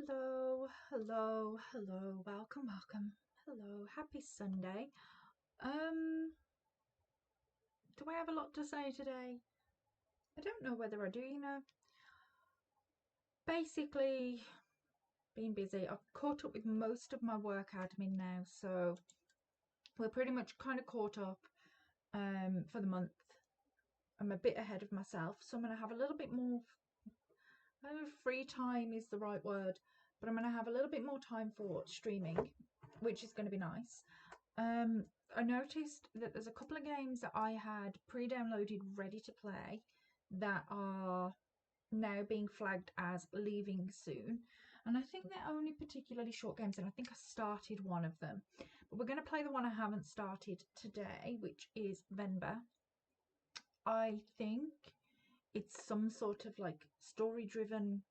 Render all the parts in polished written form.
Hello, hello, hello, welcome. Hello, happy Sunday. Do I have a lot to say today? I don't know whether I do, Basically, been busy. I've caught up with most of my work admin now, so we're pretty much kind of caught up for the month. I'm a bit ahead of myself, so I'm going to have a little bit more. I don't know if free time is the right word, but I'm going to have a little bit more time for streaming, which is going to be nice. I noticed that there's a couple of games that I had pre-downloaded ready to play that are now being flagged as leaving soon. And I think they're only particularly short games, and I think I started one of them. But we're going to play the one I haven't started today, which is Venba. I think it's some sort of like story-driven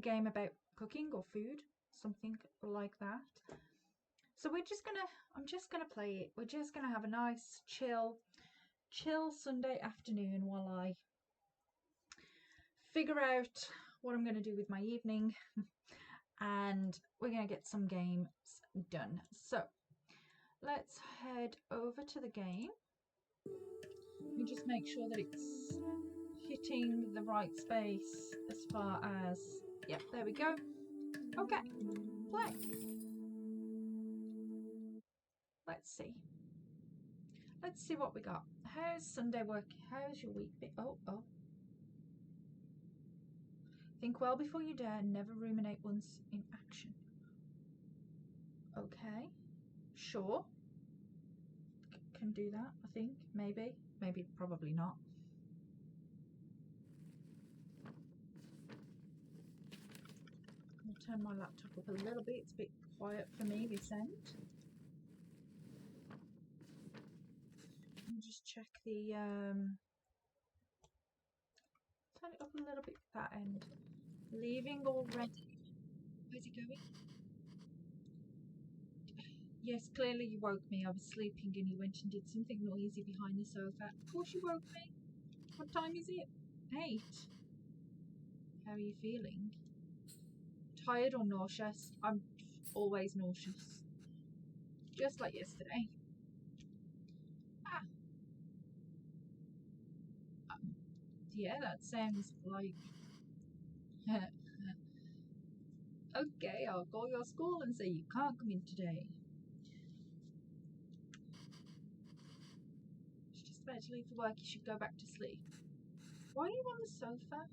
game about cooking or food, something like that. So I'm just gonna play it. We're just gonna have a nice chill Sunday afternoon while I figure out what I'm gonna do with my evening, and we're gonna get some games done. So let's head over to the game. And just make sure that it's hitting the right space as far as, yep, there we go. Okay, play. Let's see what we got. How's Sunday working? How's your week been? Oh. Think well before you dare. Never ruminate once in action. Okay. Sure. Can do that, I think. Maybe. Maybe, probably not. I'll turn my laptop up a little bit. It's a bit quiet for me this end. I'll just check the turn it up a little bit that end. Leaving already. Where's he going? Yes, clearly you woke me. I was sleeping and you went and did something noisy behind the sofa. Of course you woke me. What time is it? 8. How are you feeling? Tired or nauseous? I'm always nauseous. Just like yesterday. Yeah, that sounds like... Okay, I'll call your school and say you can't come in today. She's just about to leave for work. You should go back to sleep. Why are you on the sofa?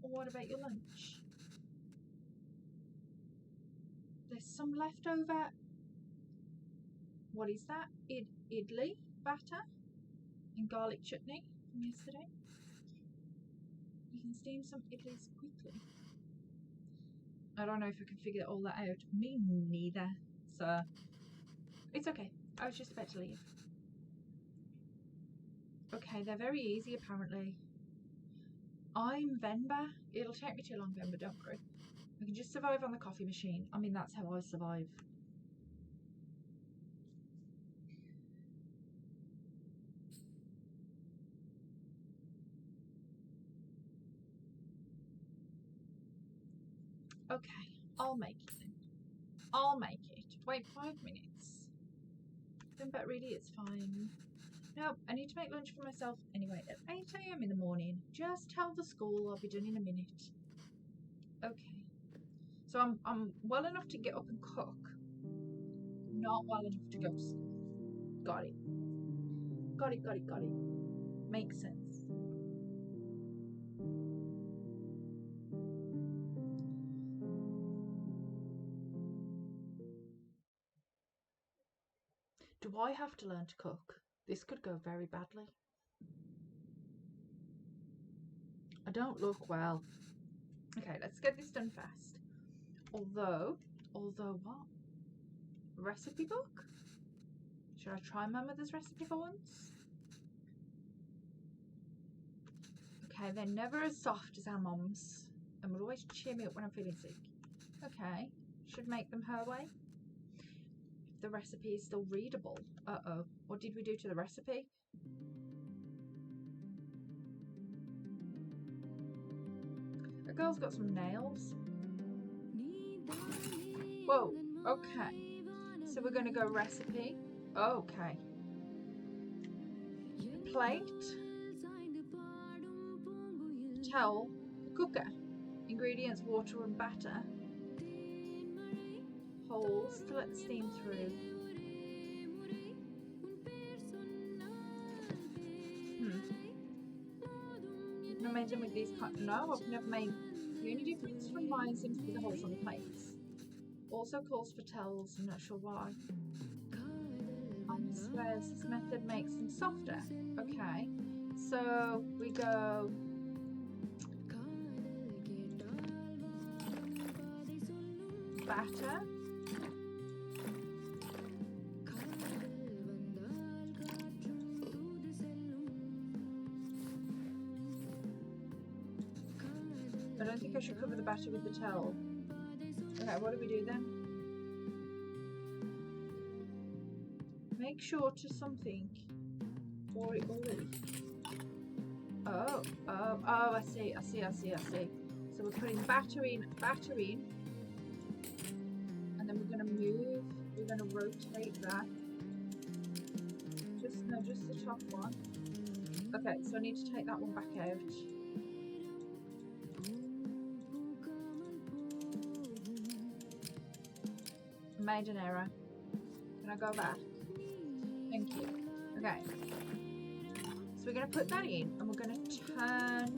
Or what about your lunch? There's some leftover... What is that? Idli batter and garlic chutney from yesterday. You can steam some idlis quickly. I don't know if I can figure all that out. Me neither. So it's okay. I was just about to leave. Okay, they're very easy apparently. I'm Venba. It'll take me too long, Venba, don't worry. I can just survive on the coffee machine. I mean, that's how I survive. Okay, I'll make it then. I'll make it. Wait 5 minutes. Venba, really, it's fine. No, I need to make lunch for myself anyway at 8 AM in the morning. Just tell the school I'll be done in a minute. Okay. So I'm well enough to get up and cook. Not well enough to go to school. Got it. Makes sense. Do I have to learn to cook? This could go very badly. I don't look well. Okay, let's get this done fast. Although what? Recipe book? Should I try my mother's recipe for once? Okay, they're never as soft as our mum's and would always cheer me up when I'm feeling sick. Okay, should make them her way. If the recipe is still readable. Uh-oh, what did we do to the recipe? The girl's got some nails. Whoa, okay. So we're going to go recipe. Okay. Plate. Towel. Cooker. Ingredients, water and batter. Holes to let the steam through. You've never made them with these kind? No, I've never made. The only difference from mine seems to be the holes on the plates. Also calls for towels, I'm not sure why. And swears this method makes them softer. Okay, so we go batter. I don't think I should cover the batter with the towel. Okay, what do we do then? Make sure to something or it will leak. Oh, I see. So we're putting batter in, and then we're going to rotate that. Just the top one. Okay, so I need to take that one back out. I made an error. Can I go back? Thank you. Okay. So we're going to put that in and we're going to turn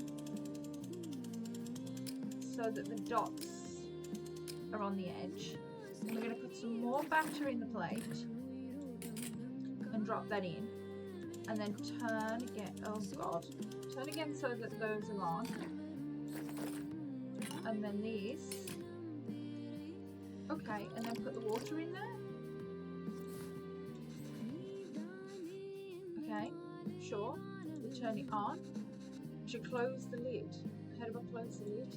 so that the dots are on the edge. And we're going to put some more batter in the plate and drop that in. And then turn again. Oh God. Turn again so that those are on. And then these. Okay, and then put the water in there. Okay, sure. We'll turn it on. We should close the lid. How do I close the lid?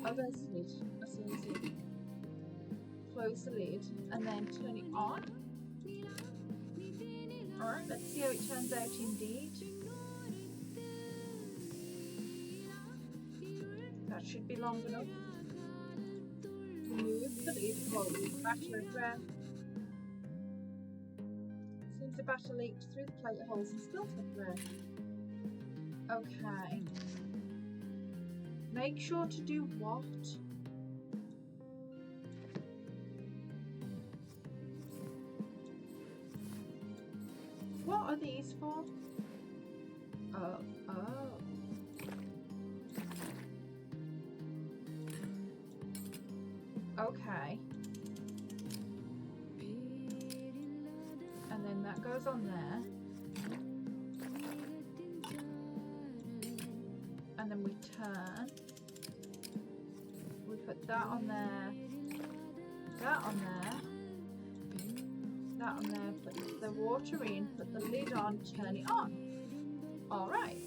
Oh, there's the lid. I see the lid. Close the lid and then turn it on. Alright, let's see how it turns out indeed. That should be long enough. Remove the lid, hold batter everywhere. Seems the batter leaked through the plate holes and spilled everywhere. Okay. Make sure to do what? What are these for? Oh. Okay. And then that goes on there. And then we turn. We put that on there. That on there. That on there. Put the water in. Put the lid on. Turn it on. Alright.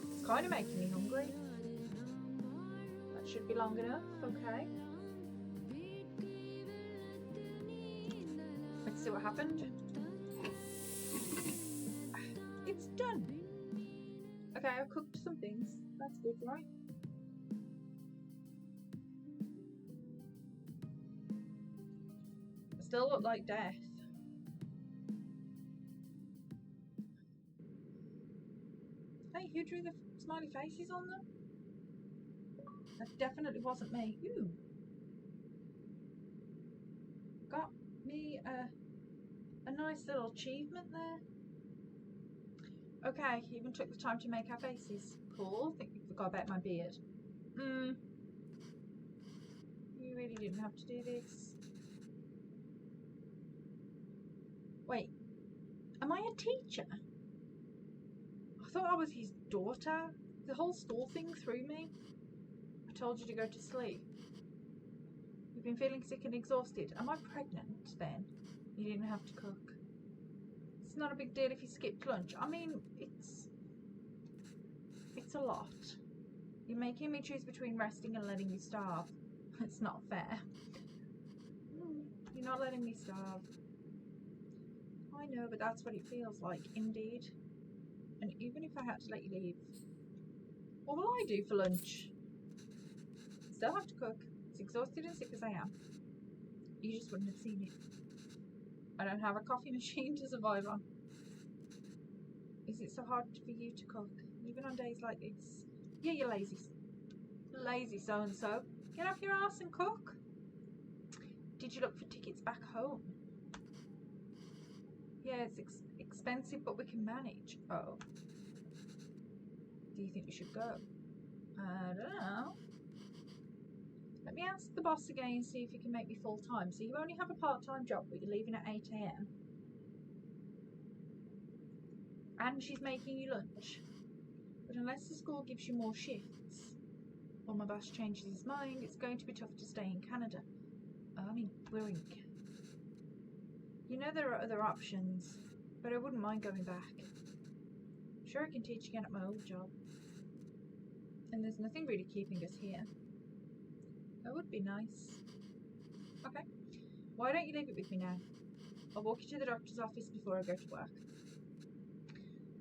It's kind of making me hungry. That should be long enough. Okay. Let's see what happened. It's done. Okay, I've cooked some things. That's good, right? I still look like death. Hey, who drew the smiley faces on them? That definitely wasn't me. Ooh. Got me a nice little achievement there. Okay, even took the time to make our faces. Cool. I think you forgot about my beard. You really didn't have to do this. Wait, am I a teacher? I thought I was his daughter. The whole school thing threw me. I told you to go to sleep. You've been feeling sick and exhausted. Am I pregnant then? You didn't have to cook. It's not a big deal if you skipped lunch. I mean, it's a lot. You're making me choose between resting and letting you starve. It's not fair. You're not letting me starve. I know, but that's what it feels like, indeed. And even if I had to let you leave, What will I do for lunch? Still have to cook. As exhausted and sick as I am. You just wouldn't have seen it. I don't have a coffee machine to survive on. Is it so hard for you to cook, even on days like this? Yeah, you're lazy. Lazy so-and-so. Get off your ass and cook. Did you look for tickets back home? Yeah, it's expensive, but we can manage. Oh. Do you think we should go? I don't know. Let me ask the boss again and see if he can make me full-time. So you only have a part-time job, but you're leaving at 8 AM. And she's making you lunch. But unless the school gives you more shifts, or my boss changes his mind, it's going to be tough to stay in Canada. We're in Canada. You know there are other options, but I wouldn't mind going back. Sure, I can teach again at my old job. And there's nothing really keeping us here. That would be nice. Okay. Why don't you leave it with me now? I'll walk you to the doctor's office before I go to work.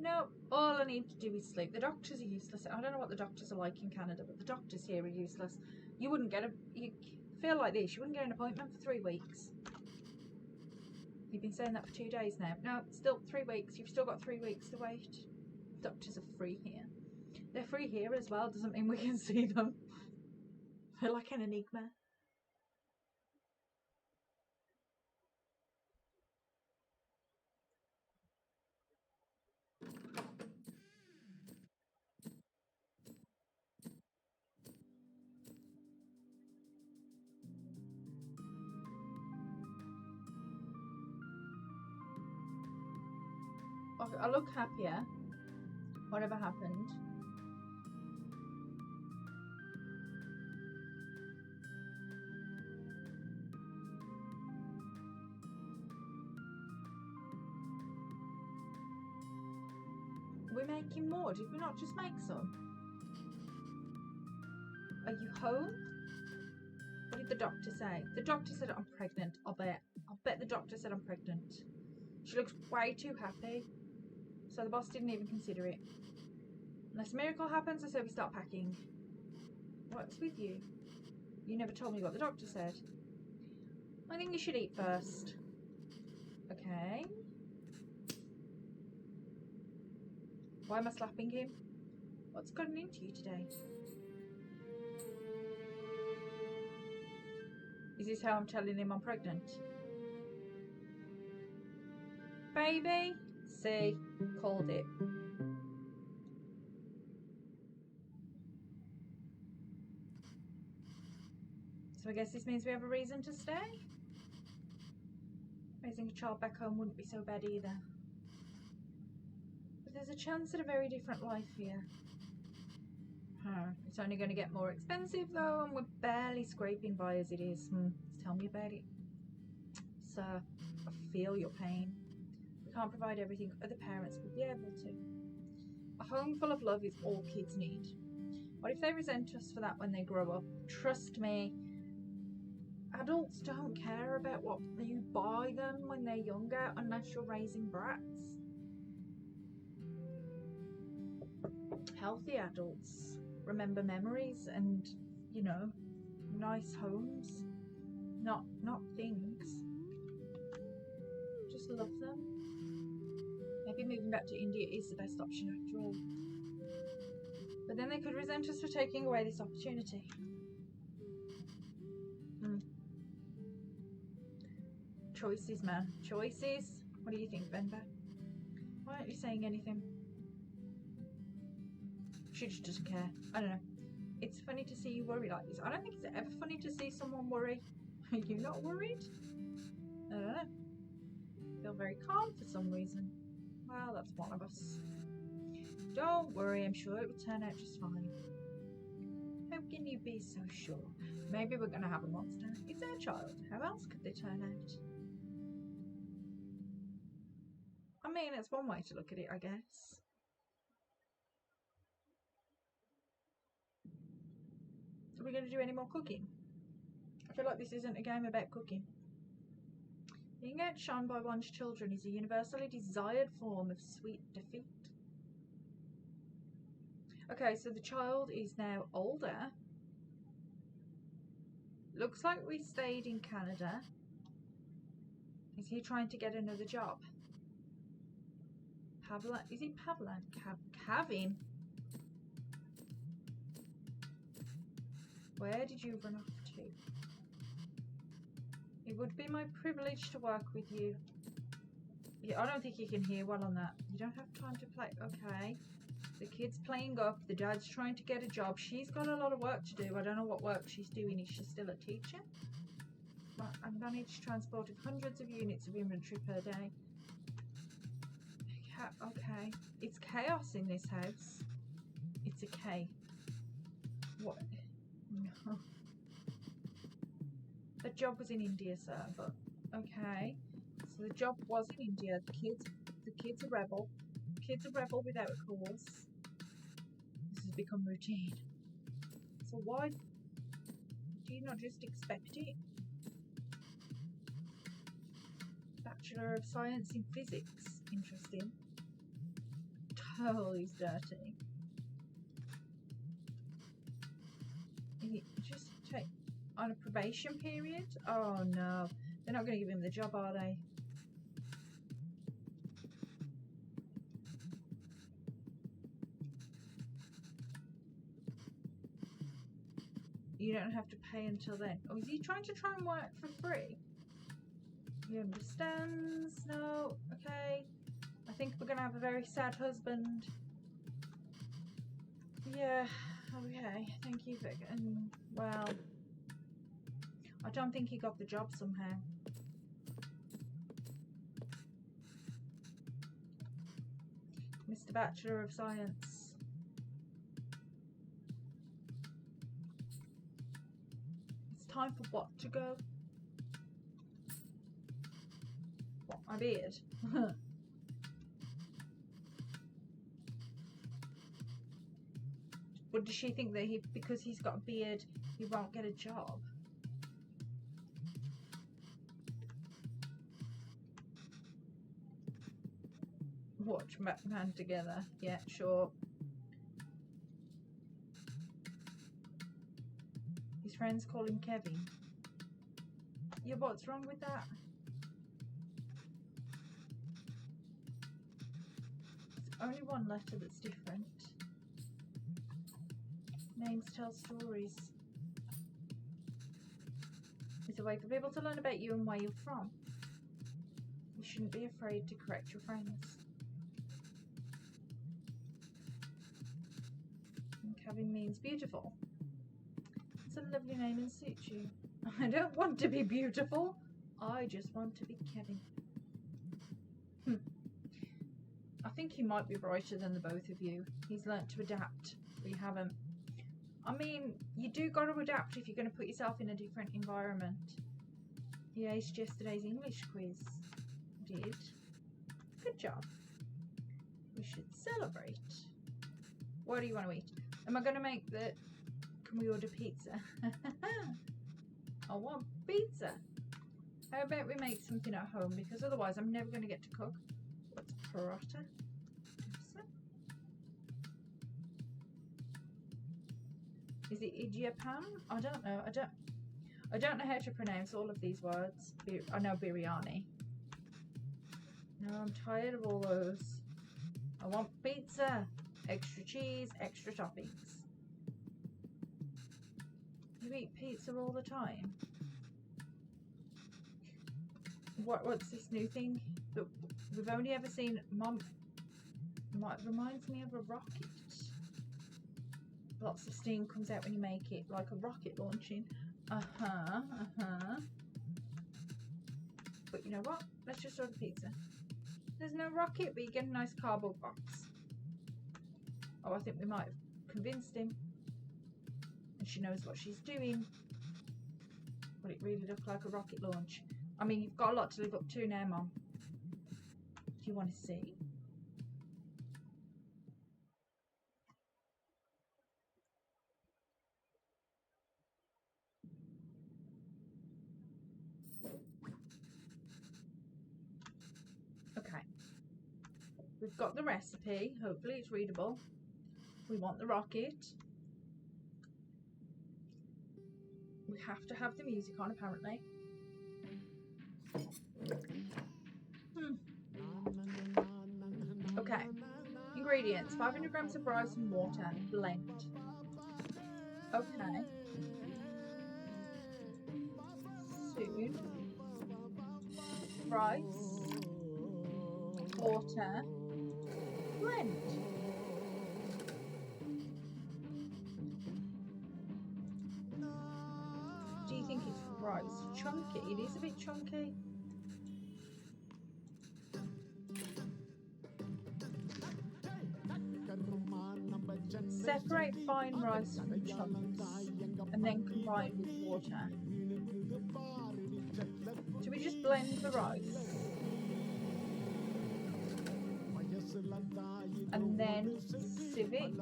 No, all I need to do is sleep. The doctors are useless. I don't know what the doctors are like in Canada, but the doctors here are useless. You wouldn't get you feel like this, you wouldn't get an appointment for 3 weeks. You've been saying that for 2 days now. No, still 3 weeks. You've still got 3 weeks to wait. Doctors are free here. They're free here as well, doesn't mean we can see them. They're like an enigma. I look happier. Whatever happened. We're making more. Did we not just make some? Are you home? What did the doctor say? The doctor said I'm pregnant. I'll bet the doctor said I'm pregnant. She looks way too happy. So the boss didn't even consider it. Unless a miracle happens, I say we start packing. What's with you? You never told me what the doctor said. I think you should eat first. Okay. Why am I slapping him? What's gotten into you today? Is this how I'm telling him I'm pregnant? Baby? See, called it. So I guess this means we have a reason to stay? Raising a child back home wouldn't be so bad either. But there's a chance at a very different life here. It's only going to get more expensive though, and we're barely scraping by as it is. Tell me about it. Sir, I feel your pain. We can't provide everything other parents would be able to. A home full of love is all kids need. What if they resent us for that when they grow up? Trust me, adults don't care about what you buy them when they're younger unless you're raising brats. Healthy adults remember memories and, you know, nice homes, not things. Just love them. Maybe moving back to India is the best option after all. But then they could resent us for taking away this opportunity. Choices, man. Choices. What do you think, Venba? Why aren't you saying anything? She just doesn't care. I don't know. It's funny to see you worry like this. I don't think it's ever funny to see someone worry. Are you not worried? I don't know. I feel very calm for some reason. Well, that's one of us. Don't worry, I'm sure it will turn out just fine. How can you be so sure? Maybe we're going to have a monster. It's our child. How else could they turn out? I mean, it's one way to look at it, I guess. Are we going to do any more cooking? I feel like this isn't a game about cooking. Being outshone by one's children is a universally desired form of sweet defeat. Okay, so the child is now older. Looks like we stayed in Canada. Is he trying to get another job? Pavlan? Is he Pavlan? Kavin? Where did you run off to? It would be my privilege to work with you. Yeah, I don't think you can hear well on that. You don't have time to play. Okay. The kid's playing up. The dad's trying to get a job. She's got a lot of work to do. I don't know what work she's doing. Is she still a teacher? Well, I managed transporting hundreds of units of inventory per day. Okay. It's chaos in this house. It's a K. What? No. The job was in India, sir, but okay. So the job was in India. The kid's a rebel. The kid's a rebel without a cause. This has become routine. So why do you not just expect it? Bachelor of Science in Physics. Interesting. Totally dirty. Just take on a probation period? Oh no. They're not going to give him the job, are they? You don't have to pay until then. Oh, is he trying to try and work for free? He understands. No. Okay. I think we're going to have a very sad husband. Yeah. Okay. Thank you for... well... I don't think he got the job somehow. Mr. Bachelor of Science. It's time for what to go? What, my beard? But does she think that because he's got a beard, he won't get a job? Watch Batman together. Yeah, sure. His friends call him Kevin. Yeah, what's wrong with that? There's only one letter that's different. Names tell stories. It's a way for people to learn about you and where you're from. You shouldn't be afraid to correct your friends. And Kevin means beautiful. It's a lovely name and suits you. I don't want to be beautiful. I just want to be Kevin. I think he might be brighter than the both of you. He's learnt to adapt. We haven't. I mean, you do got to adapt if you're going to put yourself in a different environment. He aced yesterday's English quiz. Did. Good job. We should celebrate. What do you want to eat? Am I going to make the... Can we order pizza? I want pizza. How about we make something at home? Because otherwise I'm never going to get to cook. What's paratha? Is it idiyapan? I don't know. I don't know how to pronounce all of these words. I know biryani. No, I'm tired of all those. I want pizza. Extra cheese, extra toppings. You eat pizza all the time? What's this new thing that we've only ever seen? Mom, reminds me of a rocket. Lots of steam comes out when you make it, like a rocket launching. But you know what? Let's just order pizza. There's no rocket, but you get a nice cardboard box. Oh, I think we might have convinced him. And she knows what she's doing. But it really looked like a rocket launch. I mean, you've got a lot to live up to now, Mom. Do you want to see? Okay. We've got the recipe. Hopefully it's readable. We want the rocket. We have to have the music on, apparently. Okay. Ingredients: 500 grams of rice and water. Blend. Okay. Soon. Rice. Water. Blend. Do you think it's rice? Chunky. It is a bit chunky. Separate fine rice from chunks and then combine with water. Do we just blend the rice? And then sieve it?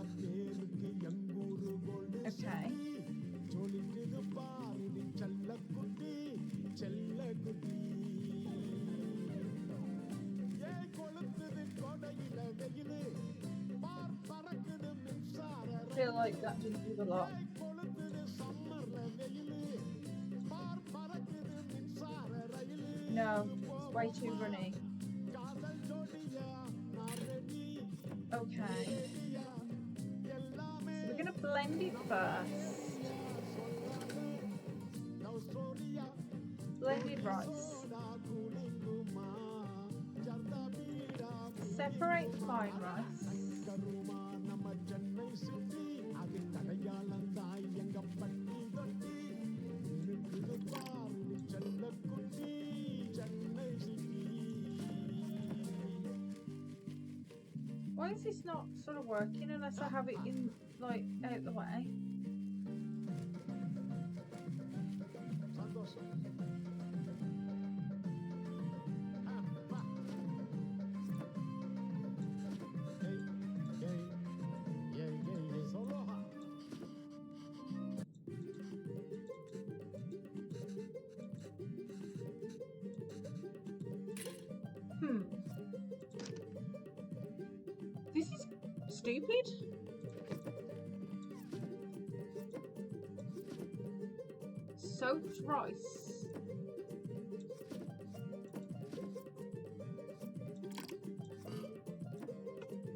Okay. I feel like that didn't do a lot. No, it's way too runny. Okay. So we're gonna blend it first. Blended rice. Separate fine rice. Why is this not sort of working unless I have it in, like, out the way? This is stupid. Soaked rice.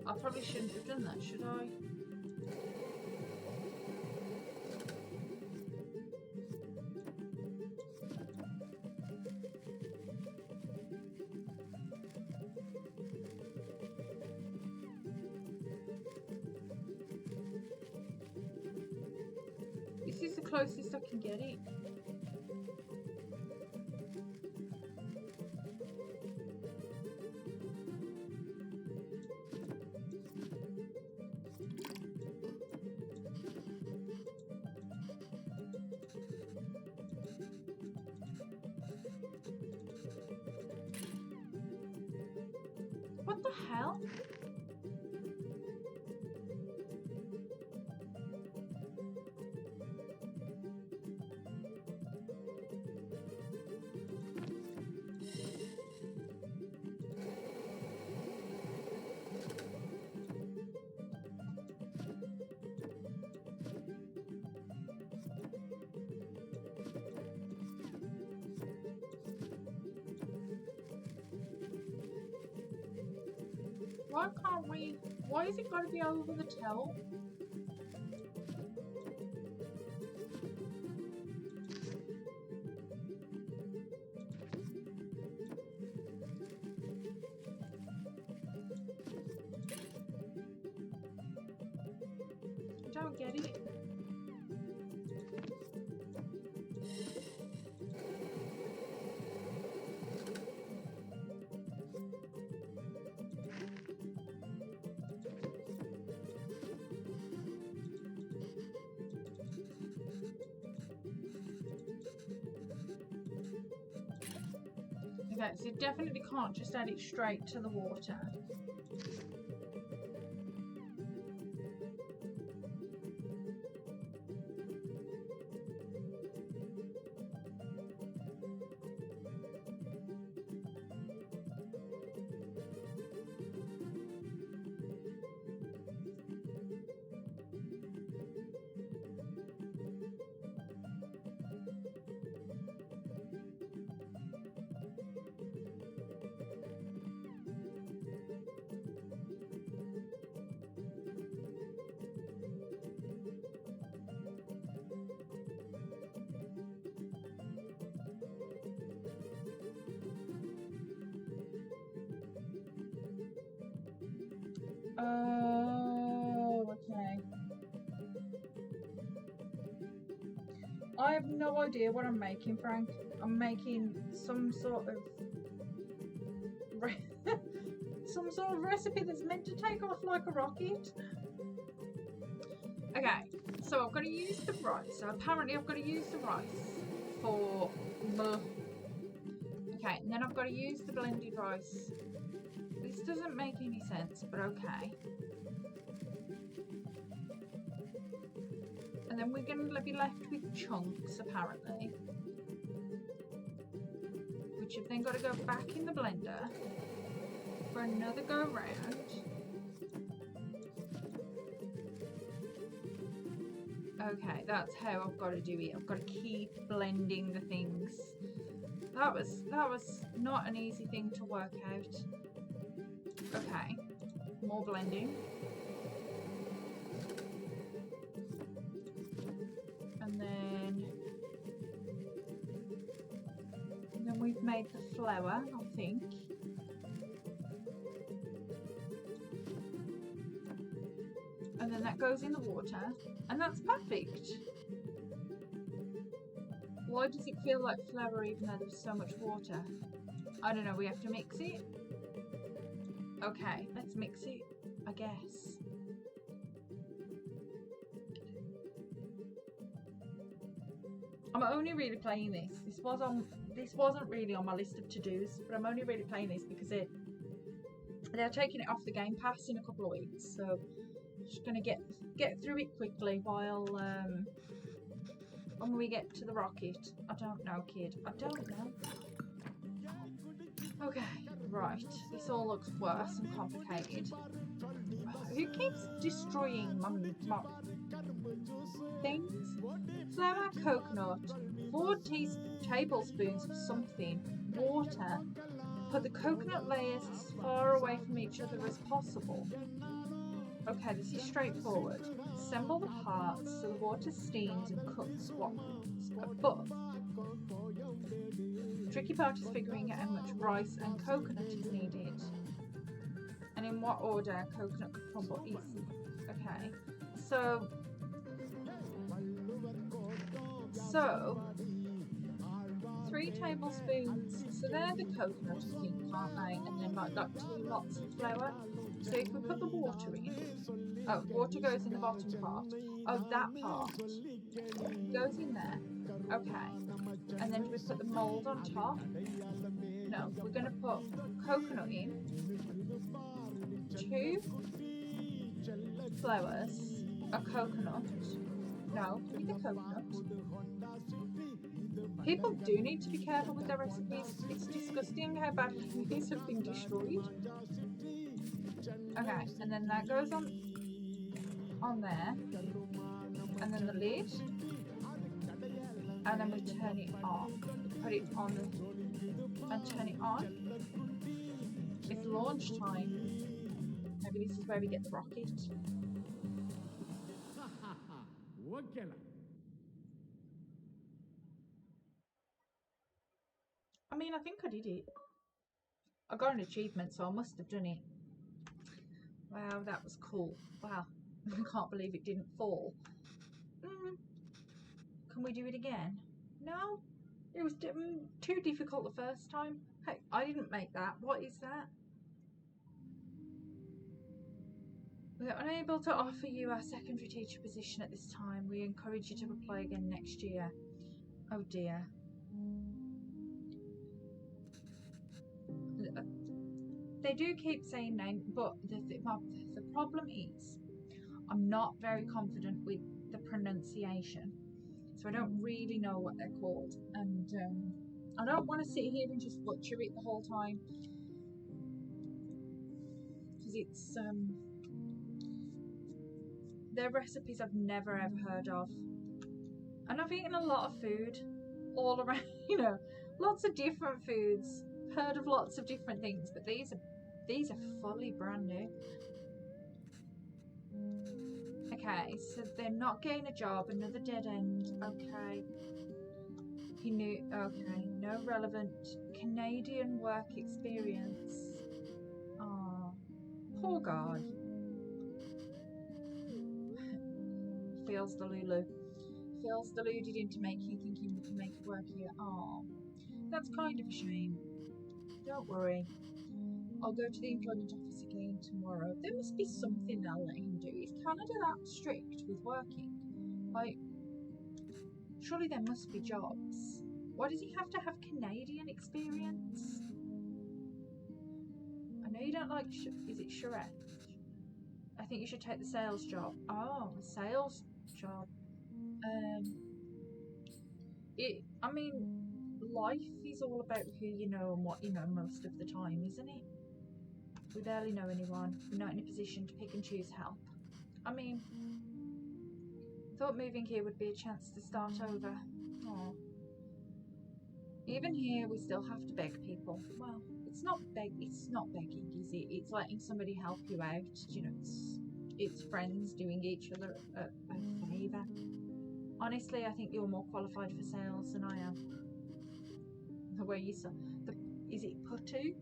I probably shouldn't have done that, should I? This is the closest I can get it. What the hell? Why can't we? Why has it got to be over the towel? I don't get it. Okay, so you definitely can't just add it straight to the water. Oh, okay. I have no idea what I'm making, Frank. I'm making some sort of some sort of recipe that's meant to take off like a rocket. Okay, so I've got to use the rice. So apparently I've got to use the rice for okay, and then I've got to use the blended rice. This doesn't make any sense, but okay. And then we're going to be left with chunks, apparently, which have then got to go back in the blender for another go round. Okay, that's how I've got to do it. I've got to keep blending the things. That was not an easy thing to work out. Okay, more blending. And then we've made the flour, I think. And then that goes in the water, and that's perfect. Why does it feel like flour even though there's so much water? I don't know, we have to mix it? Okay, let's mix it, I guess. I'm only really playing this. This wasn't really on my list of to-dos, but I'm only really playing this because they're taking it off the Game Pass in a couple of weeks, so I'm just gonna get through it quickly while when we get to the rocket. I don't know, kid. I don't know. Okay, right. This all looks worse and complicated. Who keeps destroying my things? Flour, coconut, 4 tablespoons of something, water. Put the coconut layers as far away from each other as possible. Okay, this is straightforward. Assemble the parts so the water steams and cooks what's above. The tricky part is figuring out how much rice and coconut is needed. And in what order coconut could crumble easily. Okay, so 3 tablespoons, so they're the coconut, I think, aren't they? And then like 2 lots of flour. So if we put the water in, oh, water goes in the bottom part. Oh, that part goes in there. Okay. And then do we put the mould on top? No, we're going to put coconut in. 2 flours, a coconut. No, give me the coconut. People do need to be careful with their recipes. It's disgusting how badly these have been destroyed. Okay, and then that goes on there, and then the lid, and then we turn it on. Put it on and turn it on. It's launch time. Maybe this is where we get the rocket. I mean, I think I did it. I got an achievement, so I must have done it. Wow, that was cool. Wow, I can't believe it didn't fall. Can we do it again? No? It was too difficult the first time. Hey, I didn't make that. What is that? We are unable to offer you our secondary teacher position at this time. We encourage you to apply again next year. Oh dear. They do keep saying name, but the problem is I'm not very confident with the pronunciation, so I don't really know what they're called, and I don't want to sit here and just butcher it the whole time because it's they're recipes I've never ever heard of, and I've eaten a lot of food all around, you know, lots of different foods, heard of lots of different things, but these are fully brand new. Okay, so they're not getting a job, another dead end. Okay. He knew, okay, no relevant Canadian work experience. Oh, poor guy. feels delulu. Feels deluded into making you thinking we can make it work here. Oh, that's kind of a shame. Don't worry. I'll go to the employment office again tomorrow. There must be something they'll let him do. Is Canada that strict with working? Like, surely there must be jobs. Why does he have to have Canadian experience? I know you don't like, is it charrette? I think you should take the sales job. Oh, a sales job. I mean, life is all about who you know and what you know most of the time, isn't it? We barely know anyone. We're not in a position to pick and choose help. I mean, I thought moving here would be a chance to start over. Oh. Even here, we still have to beg people. Well, it's not begging, is it? It's letting somebody help you out. You know, it's friends doing each other a favour. Honestly, I think you're more qualified for sales than I am. The way you saw, is it putu?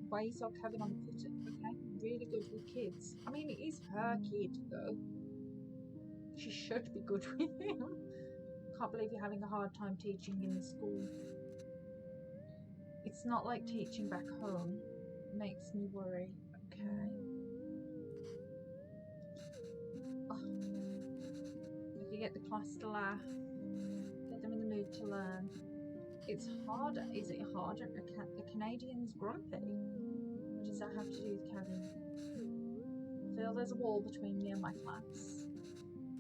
The way you saw Kevin on the putu. Okay, really good with kids. I mean, it is her kid though. She should be good with him. Can't believe you're having a hard time teaching in the school. It's not like teaching back home. Makes me worry. Okay. Oh. If you get the class to laugh, get them in the mood to learn. It's harder. Is it harder? The Canadian's grumpy. What does that have to do with Kevin? I feel there's a wall between me and my class.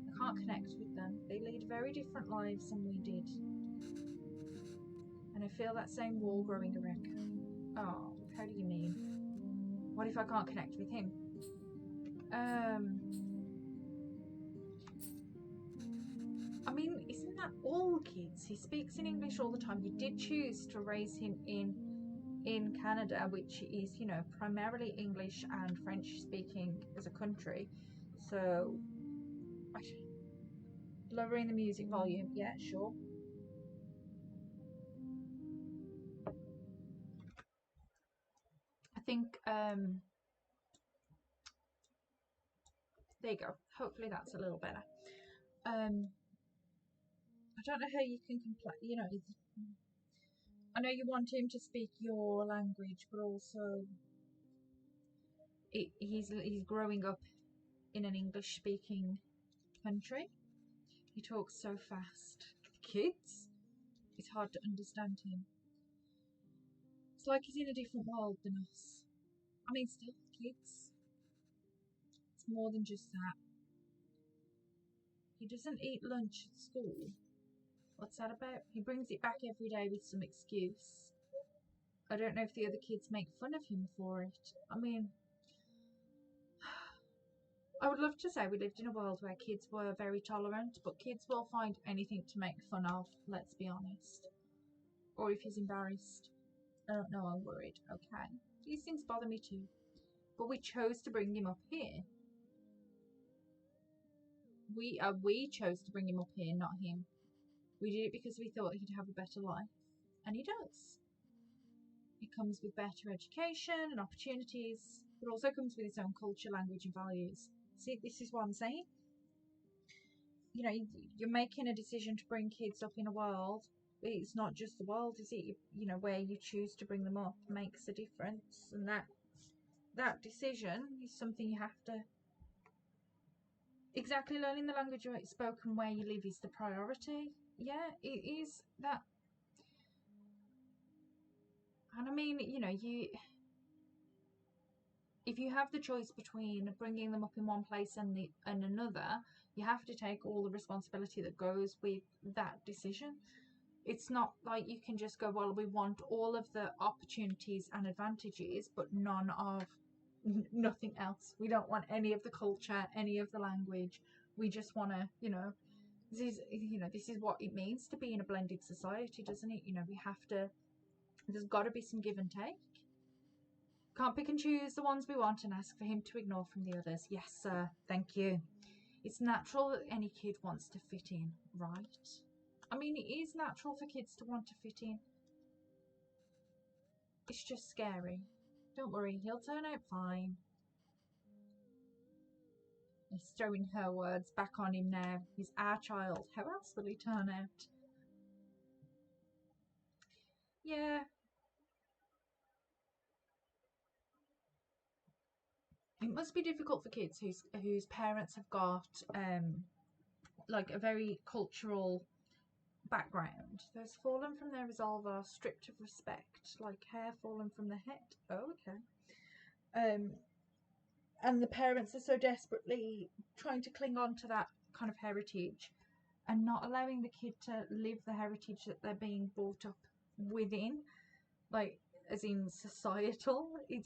I can't connect with them. They lead very different lives than we did. And I feel that same wall growing around Kevin. Oh, how do you mean? What if I can't connect with him? I mean, isn't that all kids? He speaks in English all the time. You did choose to raise him in Canada, which is, you know, primarily English and French speaking as a country. So, lowering the music volume, yeah, sure. I think, there you go. Hopefully that's a little better. I don't know how you can complain, you know, I know you want him to speak your language, but also he's growing up in an English-speaking country. He talks so fast. Kids, it's hard to understand him. It's like he's in a different world than us. I mean, still, kids. It's more than just that. He doesn't eat lunch at school. What's that about? He brings it back every day with some excuse. I don't know if the other kids make fun of him for it. I mean, I would love to say we lived in a world where kids were very tolerant, but kids will find anything to make fun of, let's be honest. Or if he's embarrassed. I don't know, I'm worried. Okay. These things bother me too. But we chose to bring him up here. We chose to bring him up here, not him. We did it because we thought he'd have a better life. And he does. It comes with better education and opportunities, but also comes with its own culture, language and values. See, this is what I'm saying. You know, you're making a decision to bring kids up in a world. It's not just the world, is it? You know, where you choose to bring them up makes a difference. And that decision is something you have to... Exactly, learning the language spoken where you live is the priority. Yeah, it is that. And I mean, you know, if you have the choice between bringing them up in one place and another, you have to take all the responsibility that goes with that decision. It's not like you can just go, well, we want all of the opportunities and advantages, but nothing else. We don't want any of the culture, any of the language. We just want to, you know, this is what it means to be in a blended society, doesn't it? You know, there's got to be some give and take. Can't pick and choose the ones we want and ask for him to ignore from the others. Yes, sir. Thank you. It's natural that any kid wants to fit in, right? I mean, it is natural for kids to want to fit in. It's just scary. Don't worry, he'll turn out fine. He's throwing her words back on him now. He's our child. How else will he turn out? Yeah. It must be difficult for kids whose parents have got like a very cultural background. Those fallen from their resolve are stripped of respect, like hair fallen from the head. Oh, okay. And the parents are so desperately trying to cling on to that kind of heritage and not allowing the kid to live the heritage that they're being brought up within, like as in societal. It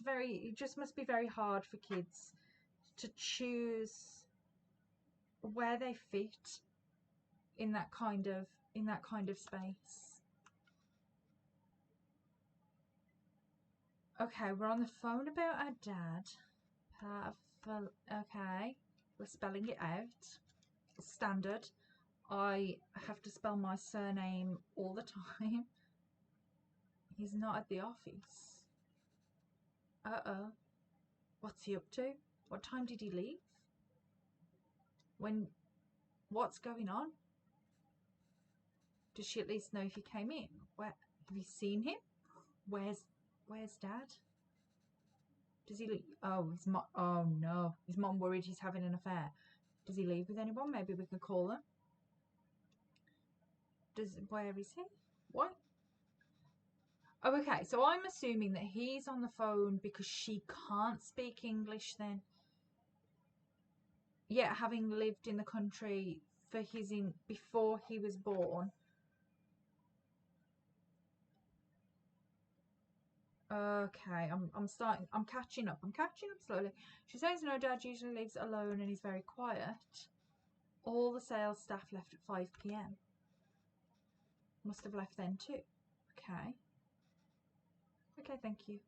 just must be very hard for kids to choose where they fit in that kind of space. Okay, we're on the phone about our dad. Okay, we're spelling it out. Standard. I have to spell my surname all the time. He's not at the office. Uh-oh. What's he up to? What time did he leave? What's going on? Does she at least know if he came in? Where have you seen him? Where's Dad? Does he leave? Oh, his mom. Oh no, his mom worried he's having an affair. Does he leave with anyone? Maybe we could call them. Where is he? What? Oh, okay. So I'm assuming that he's on the phone because she can't speak English then. Yet having lived in the country before he was born. Okay, I'm catching up. I'm catching up slowly. She says no, Dad usually lives alone and he's very quiet. All the sales staff left at 5 p.m. Must have left then too. Okay. Okay, thank you.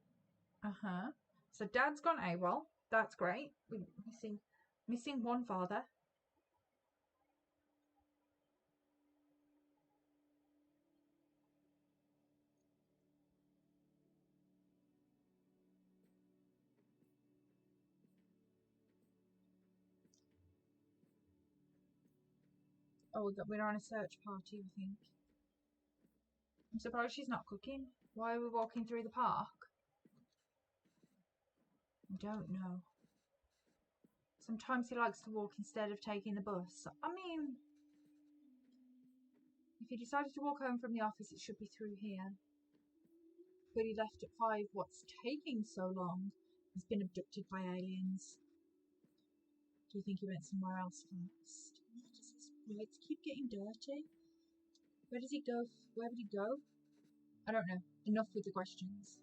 Uh-huh. So Dad's gone AWOL. That's great. We're missing one father. Oh, we're on a search party, I think. I'm surprised she's not cooking. Why are we walking through the park? I don't know. Sometimes he likes to walk instead of taking the bus. I mean, if he decided to walk home from the office, it should be through here. But he left at 5. What's taking so long? He's been abducted by aliens. Do you think he went somewhere else first? Why does his words keep getting dirty? Where does he go? Where would he go? I don't know. Enough with the questions.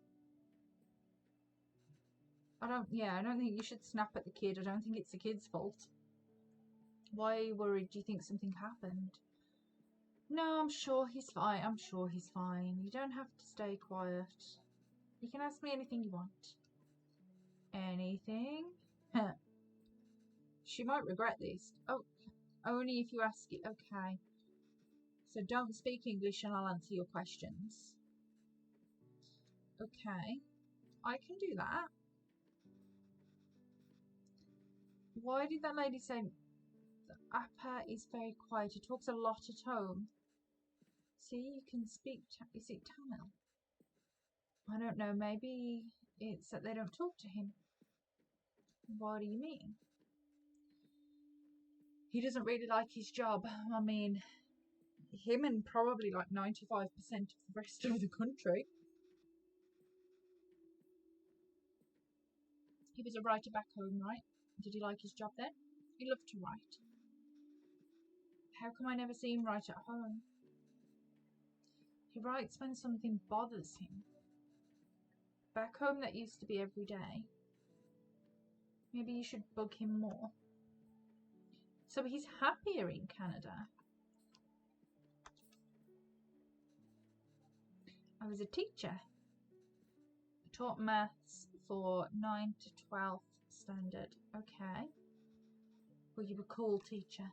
I don't think you should snap at the kid. I don't think it's the kid's fault. Why are you worried? Do you think something happened? No, I'm sure he's fine. I'm sure he's fine. You don't have to stay quiet. You can ask me anything you want. Anything? She might regret this. Oh, only if you ask it. Okay. So don't speak English and I'll answer your questions. Okay. I can do that. Why did that lady say Appa is very quiet? He talks a lot at home. See, you can speak. Is it Tamil? I don't know. Maybe it's that they don't talk to him. What do you mean? He doesn't really like his job. I mean, him and probably like 95% of the rest of the country. He was a writer back home, right? Did he like his job then? He loved to write. How come I never see him write at home? He writes when something bothers him. Back home that used to be every day. Maybe you should bug him more. So he's happier in Canada. I was a teacher. I taught maths for 9 to 12 standard. Okay. Well, you were a cool teacher.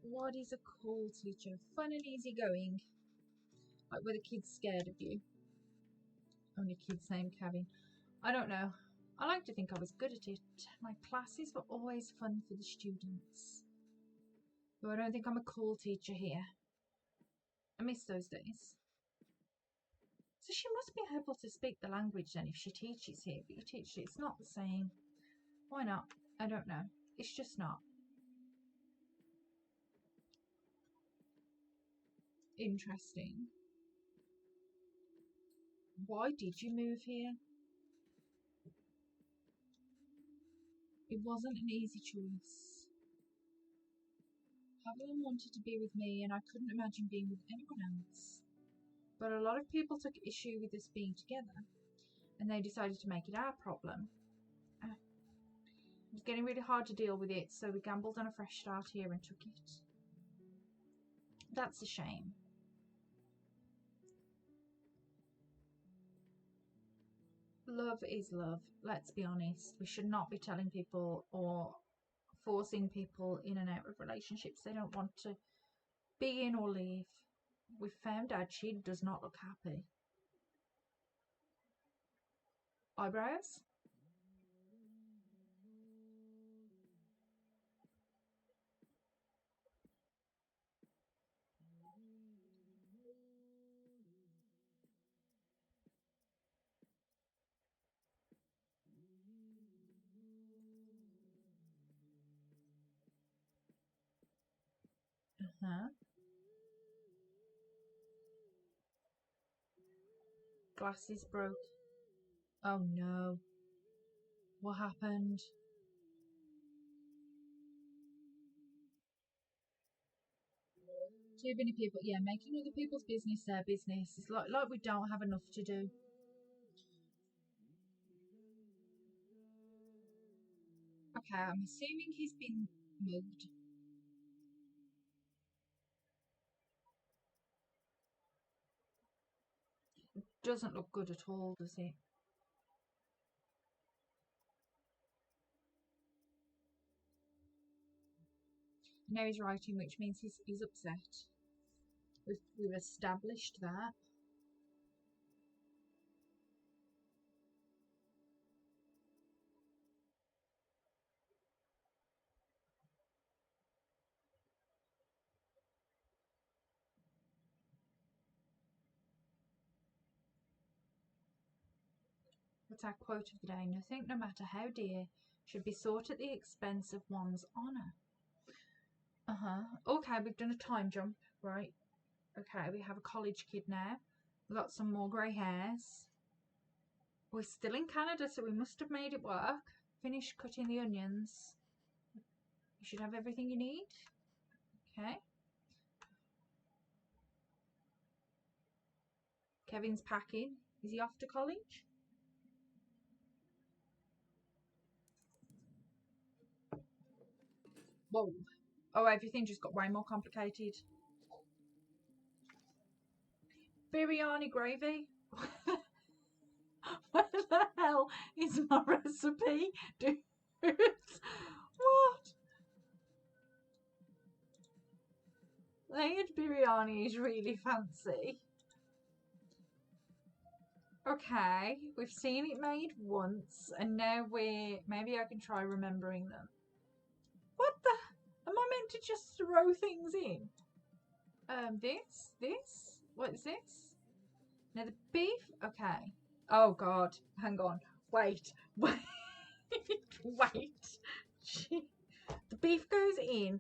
What is a cool teacher? Fun and easygoing. Like, were the kids scared of you? Only kids named Kevin. I don't know. I like to think I was good at it. My classes were always fun for the students. Though I don't think I'm a cool teacher here. I miss those days. So she must be able to speak the language then if she teaches here, but you teach it, it's not the same. Why not? I don't know. It's just not. Interesting. Why did you move here? It wasn't an easy choice. Pavlin wanted to be with me and I couldn't imagine being with anyone else. But a lot of people took issue with us being together and they decided to make it our problem. It was getting really hard to deal with it, so we gambled on a fresh start here and took it. That's a shame. Love is love, let's be honest. We should not be telling people or forcing people in and out of relationships they don't want to be in or leave. We found out she does not look happy. Eyebrows? Uh-huh. Glasses broke. Oh no. What happened? Too many people. Yeah, making other people's business their business. It's like we don't have enough to do. Okay, I'm assuming he's been mugged. It doesn't look good at all, does it? Now he's writing, which means he's upset. We've established that. What's our quote of the day? Nothing, no matter how dear, should be sought at the expense of one's honour. Okay, we've done a time jump, right? Okay, we have a college kid now. We've got some more grey hairs. We're still in Canada, so we must have made it work. Finished cutting the onions. You should have everything you need. Okay. Kevin's packing. Is he off to college? Whoa. Oh, everything just got way more complicated. Biryani gravy? What the hell is my recipe? Dude. What? Layered biryani is really fancy. Okay, we've seen it made once, and now maybe I can try remembering them. What the? Am I meant to just throw things in? This? What is this? Now the beef? Okay. Oh god, hang on. Wait. Wait. The beef goes in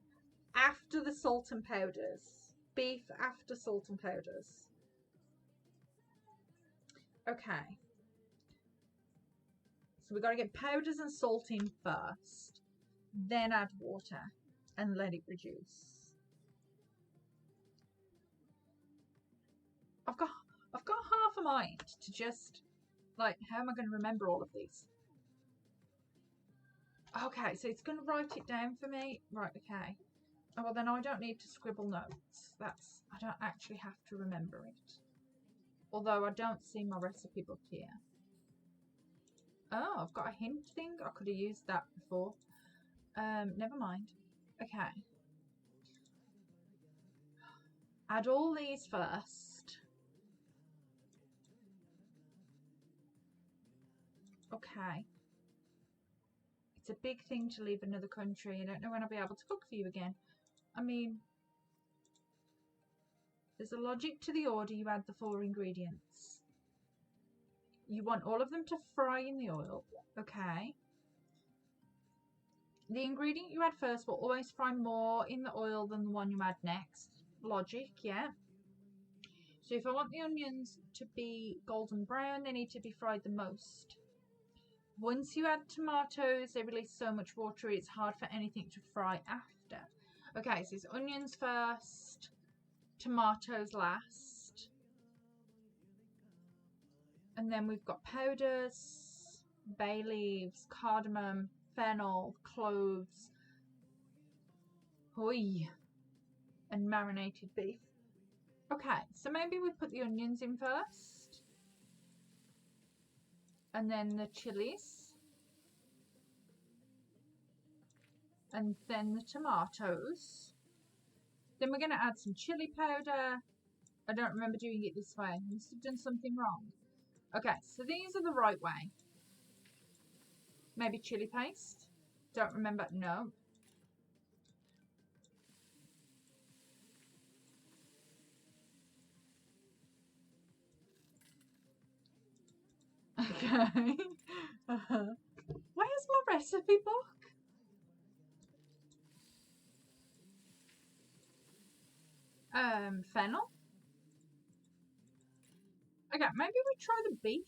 after the salt and powders. Beef after salt and powders. Okay. So we've got to get powders and salt in first, then add water and let it reduce. I've got half a mind to just like, how am I going to remember all of these? Okay, so it's going to write it down for me. Right, okay. Oh, well, then I don't need to scribble notes. I don't actually have to remember it. Although I don't see my recipe book here. Oh, I've got a hint thing. I could have used that before. Never mind. Okay. Add all these first. Okay. It's a big thing to leave another country. I don't know when I'll be able to cook for you again. I mean, there's a logic to the order you add the 4 ingredients. You want all of them to fry in the oil. Okay. The ingredient you add first will always fry more in the oil than the one you add next. Logic, yeah. So if I want the onions to be golden brown, they need to be fried the most. Once you add tomatoes, they release so much water, it's hard for anything to fry after. Okay, so it's onions first, tomatoes last. And then we've got powders, bay leaves, cardamom, fennel, cloves, and marinated beef. Okay, so maybe we put the onions in first. And then the chilies. And then the tomatoes. Then we're going to add some chili powder. I don't remember doing it this way. I must have done something wrong. Okay, so these are the right way. Maybe chili paste. Don't remember. No. Okay. Where's my recipe book? Fennel. Okay, maybe we try the beef.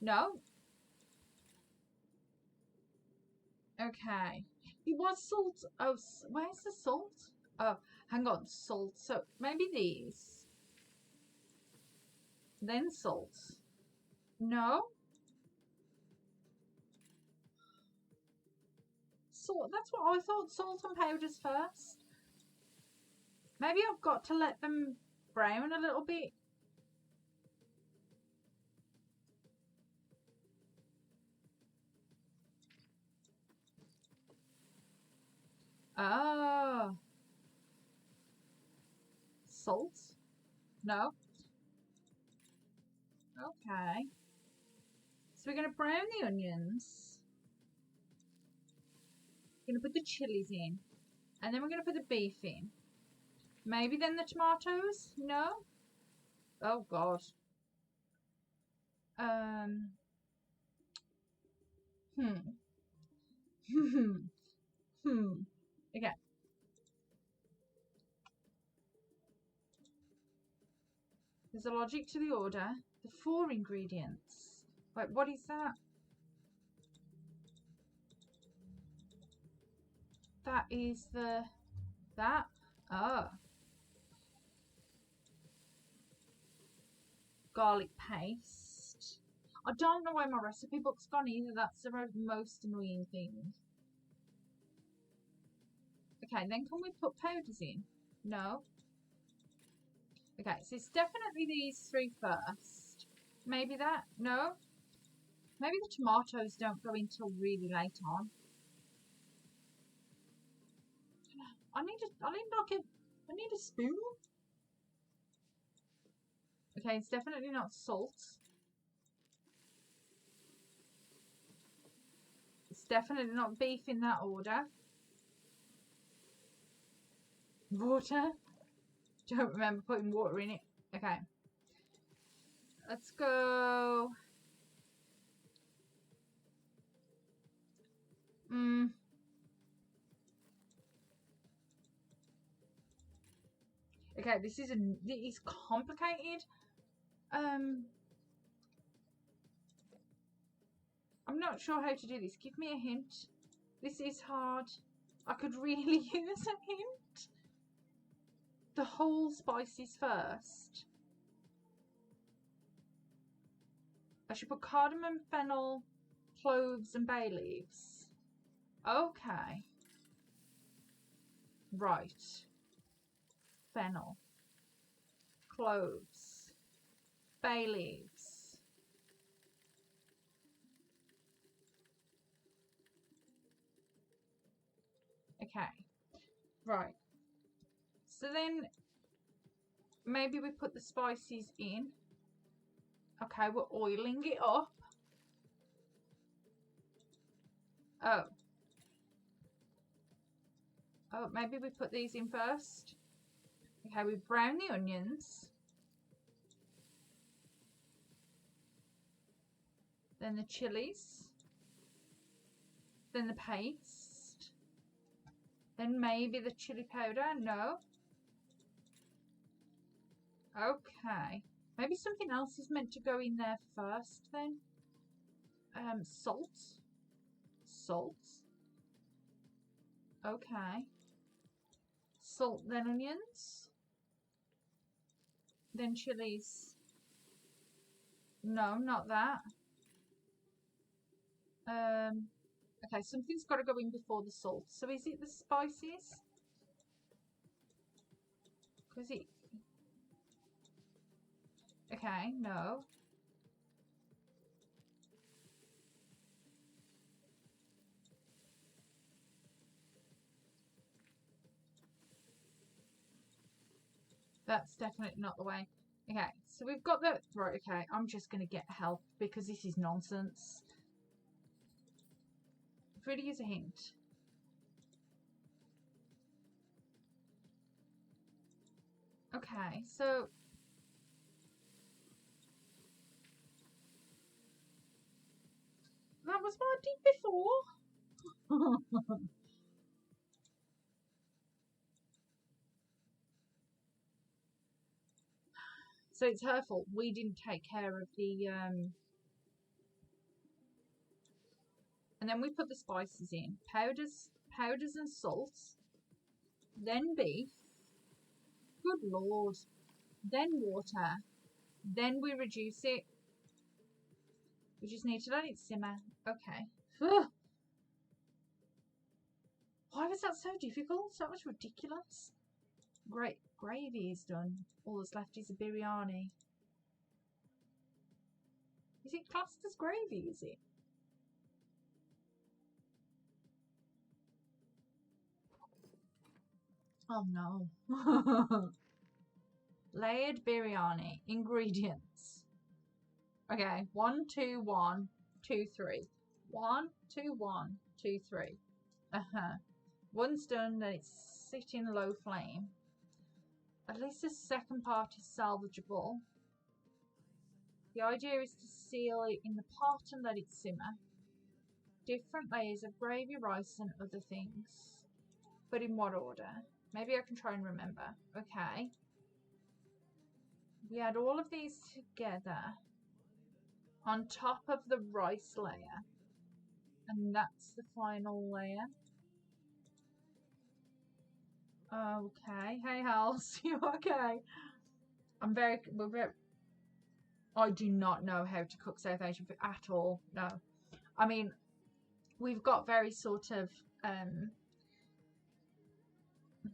No. Okay. It was salt. Oh, where's the salt? Oh, hang on. Salt. So maybe these. Then salt. No. Salt. That's what I thought. Salt and powders first. Maybe I've got to let them brown a little bit. Oh. Salt? No. Okay. So we're going to brown the onions. We're going to put the chilies in. And then we're going to put the beef in. Maybe then the tomatoes? No? Oh, God. Okay. There's a logic to the order. The 4 ingredients. Wait, what is that? That is that? Oh. Garlic paste. I don't know where my recipe book's gone either. That's the most annoying thing. Okay, then can we put powders in? No. Okay, so it's definitely these 3 first. Maybe that? No? Maybe the tomatoes don't go until really late on. I need a spoon. Okay, it's definitely not salt. It's definitely not beef in that order. Water. Don't remember putting water in it. Okay. Let's go. Okay, this is complicated. I'm not sure how to do this. Give me a hint. This is hard. I could really use a hint. The whole spices first. I should put cardamom, fennel, cloves, and bay leaves. Okay. Right. Fennel. Cloves. Bay leaves. Okay. Right. So then maybe we put the spices in. Okay, we're oiling it up. Oh. Oh, maybe we put these in first. Okay, we brown the onions. Then the chilies. Then the paste. Then maybe the chili powder. No. Okay. Maybe something else is meant to go in there first then. Salt. Salt. Okay. Salt, then onions. Then chilies. No, not that. Okay, something's got to go in before the salt. So is it the spices? Because it... Okay, no. That's definitely not the way. Okay, so we've got the... Right, okay, I'm just going to get help because this is nonsense. It really is a hint. Okay, so... That was what I did before. So it's her fault. We didn't take care of the... And then we put the spices in. Powders and salts. Then beef. Good lord. Then water. Then we reduce it. We just need to let it simmer. Okay. Ugh. Why was that so difficult? That was ridiculous. Great. Gravy is done. All that's left is a biryani. Is it classed as gravy, is it? Oh no. Layered biryani. Ingredients. Okay. 1, 2, 1, 2, 3. 1, 2, 1, 2, 3. Once done, then it's sitting low flame. At least the second part is salvageable. The idea is to seal it in the pot and let it simmer. Different layers of gravy, rice and other things. But in what order? Maybe I can try and remember. Okay. We add all of these together on top of the rice layer. And that's the final layer. Okay. Hey, Hals, you okay? We're very... I do not know how to cook South Asian food at all. No. I mean, we've got very sort of,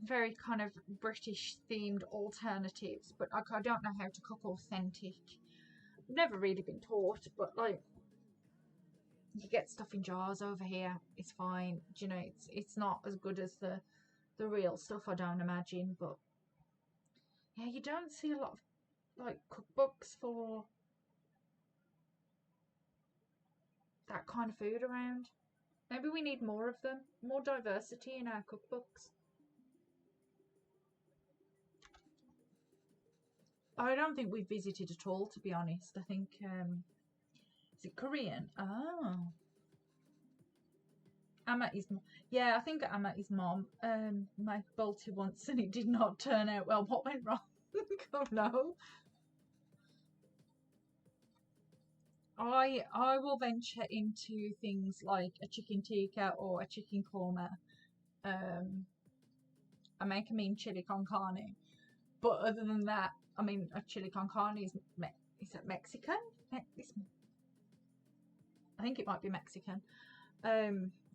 very kind of British themed alternatives, but I don't know how to cook authentic. I've never really been taught, but like, you get stuff in jars over here. It's fine. Do you know, it's not as good as the real stuff, I don't imagine, but yeah, you don't see a lot of like cookbooks for that kind of food around. Maybe we need more of them, more diversity in our cookbooks. I don't think we've visited at all, to be honest. I think is it Korean? Oh, Amma is, yeah, I think Amma is mom. My bolty once and it did not turn out well. What went wrong? Oh no. I will venture into things like a chicken tikka or a chicken korma. I make a mean chili con carne, but other than that, I mean, a chili con carne is that Mexican? I think it might be Mexican.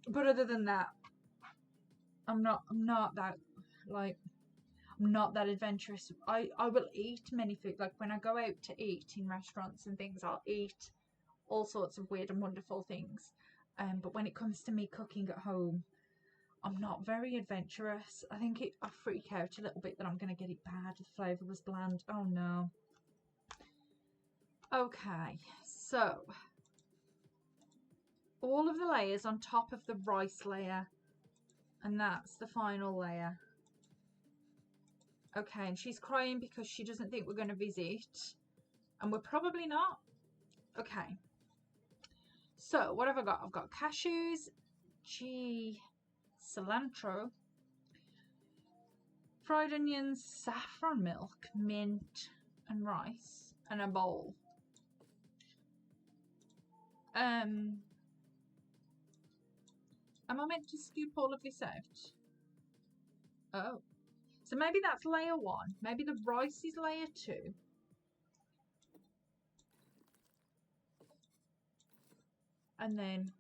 But other than that, I'm not that like I'm not that adventurous. I will eat many food. Like when I go out to eat in restaurants and things, I'll eat all sorts of weird and wonderful things. But when it comes to me cooking at home, I'm not very adventurous. I think I freak out a little bit that I'm going to get it bad. The flavour was bland. Oh no. Okay, so all of the layers on top of the rice layer, and that's the final layer. Okay, and she's crying because she doesn't think we're going to visit, and we're probably not. Okay, so what have I got? I've got cashews, cilantro, fried onions, saffron milk, mint, and rice, and a bowl. Am I meant to scoop all of this out? Oh, so maybe that's layer 1. Maybe the rice is layer 2. And then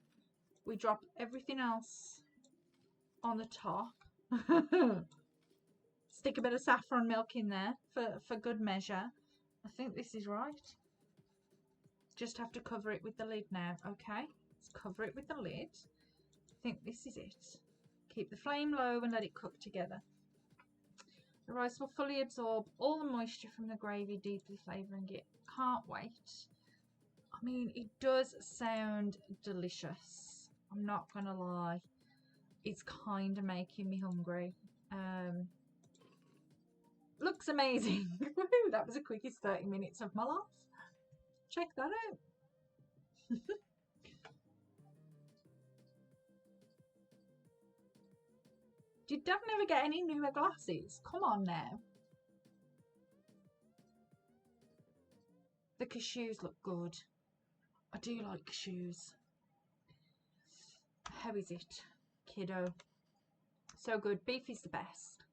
we drop everything else on the top. Stick a bit of saffron milk in there for good measure. I think this is right. Just have to cover it with the lid now. Okay, let's cover it with the lid. I think this is it. Keep the flame low and let it cook together. The rice will fully absorb all the moisture from the gravy, deeply flavouring it. Can't wait. I mean, it does sound delicious. I'm not gonna lie. It's kind of making me hungry. Looks amazing. That was the quickest 30 minutes of my life. Check that out. Did Dad never get any newer glasses? Come on now. The cashews look good. I do like cashews. How is it, kiddo? So good. Beef is the best.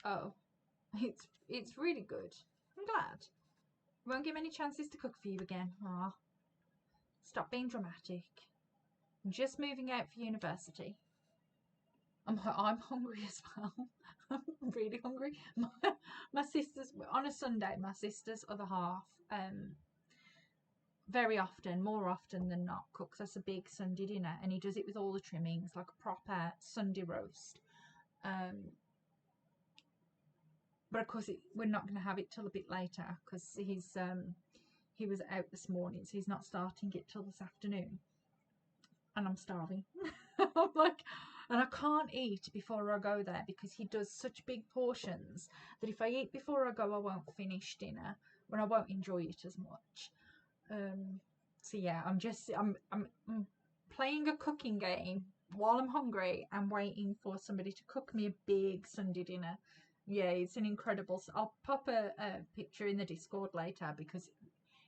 Oh, it's really good. I'm glad. Won't give any chances to cook for you again. Ah, stop being dramatic. I'm just moving out for university. I'm hungry as well. I'm really hungry. My sister's, on a Sunday, my sister's other half, very often, more often than not, cooks us a big Sunday dinner, and he does it with all the trimmings, like a proper Sunday roast. But of course, we're not going to have it till a bit later because he was out this morning, so he's not starting it till this afternoon. And I'm starving. I'm like, and I can't eat before I go there because he does such big portions that if I eat before I go, I won't finish dinner and I won't enjoy it as much. So yeah, I'm playing a cooking game while I'm hungry and waiting for somebody to cook me a big Sunday dinner. Yeah, it's an incredible. I'll pop a picture in the Discord later because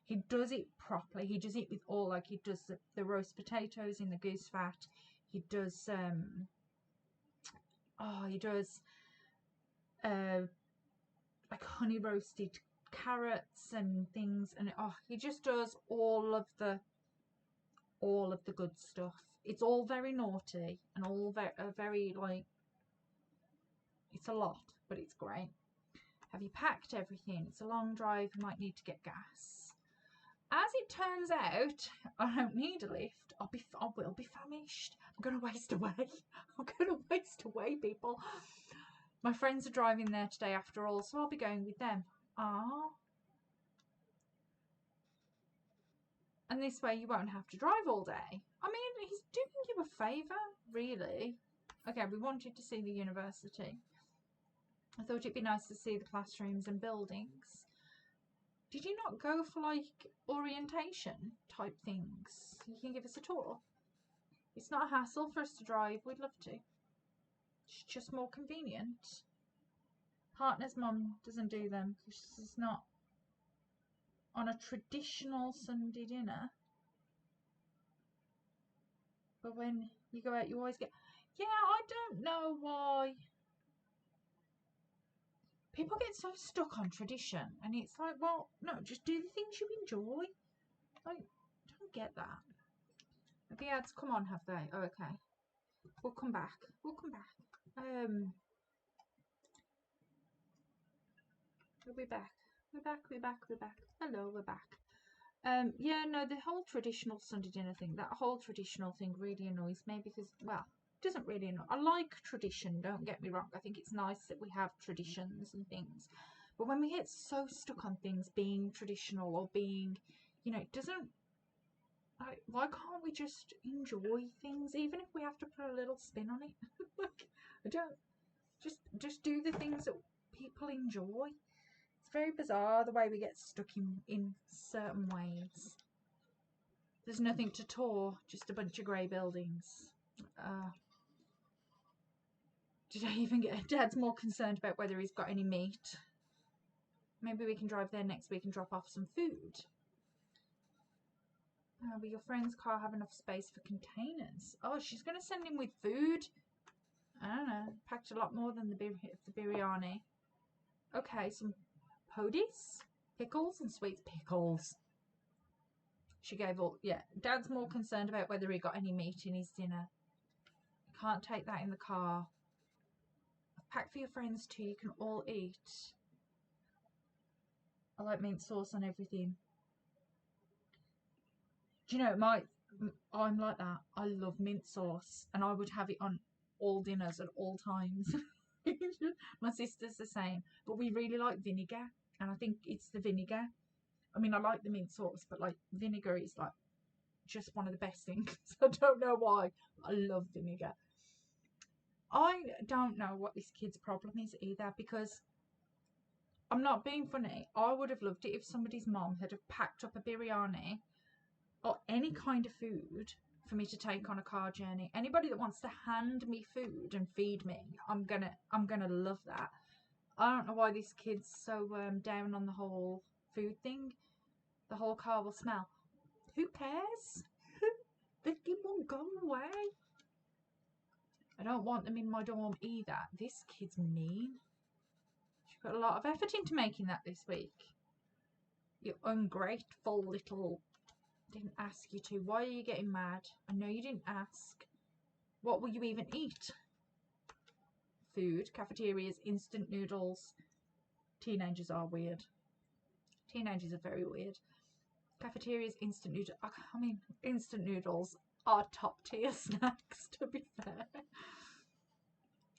he does it properly. He does it with all, like, he does the roast potatoes in the goose fat. He does like honey roasted carrots and things, and he just does all of the good stuff. It's all very naughty and all very like, it's a lot, but it's great. Have you packed everything? It's a long drive. You might need to get gas. As it turns out, I don't need a lift. I will be famished. I'm going to waste away. I'm going to waste away, people. My friends are driving there today after all, so I'll be going with them. And this way you won't have to drive all day. I mean, he's doing you a favour, really. Okay, we wanted to see the university. I thought it'd be nice to see the classrooms and buildings. Did you not go for like orientation type things? You can give us a tour. It's not a hassle for us to drive. We'd love to. It's just more convenient. Partner's mum doesn't do them because she's not on a traditional Sunday dinner. But when you go out, you always get... Yeah, I don't know why people get so stuck on tradition, and it's like, well, no, just do the things you enjoy. Like, don't get that. The ads come on, have they? Oh, okay. We'll come back. We'll come back. We'll be back. We're back. We're back. We're back. Hello, we're back. Yeah, no, the whole traditional Sunday dinner thing, that whole traditional thing really annoys me because, well, it doesn't really annoy. I like tradition, don't get me wrong. I think it's nice that we have traditions and things. But when we get so stuck on things being traditional or being, You know, it doesn't, like, why can't we just enjoy things, even if we have to put a little spin on it? Like, I don't, just do the things that people enjoy. It's very bizarre the way we get stuck in certain ways. There's nothing to tour, just a bunch of grey buildings. Did I even get... Dad's more concerned about whether he's got any meat. Maybe we can drive there next week and drop off some food. Will your friend's car have enough space for containers? Oh, she's going to send him with food. I don't know. Packed a lot more than the biryani. Okay, some VODs, pickles and sweets. Pickles. She gave all... Yeah, Dad's more concerned about whether he got any meat in his dinner. Can't take that in the car. I've packed for your friends too. You can all eat. I like mint sauce on everything. Do you know, I'm like that. I love mint sauce, and I would have it on all dinners at all times. My sister's the same, but we really like vinegar, and I think it's the vinegar. I mean, I like the mint sauce, but like vinegar is like just one of the best things. I don't know why. I love vinegar. I don't know what this kid's problem is either, because I'm not being funny. I would have loved it if somebody's mom had have packed up a biryani or any kind of food for me to take on a car journey. Anybody that wants to hand me food and feed me, I'm gonna love that. I don't know why this kid's so down on the whole food thing. The whole car will smell. Who cares? The kid won't go away. I don't want them in my dorm either. This kid's mean. She put a lot of effort into making that this week. You ungrateful little... Didn't ask you to. Why are you getting mad? I know you didn't ask. What will you even eat? Food, cafeterias, instant noodles. Teenagers are weird. Teenagers are very weird. Cafeterias, instant noodles. I mean, instant noodles are top tier snacks, to be fair.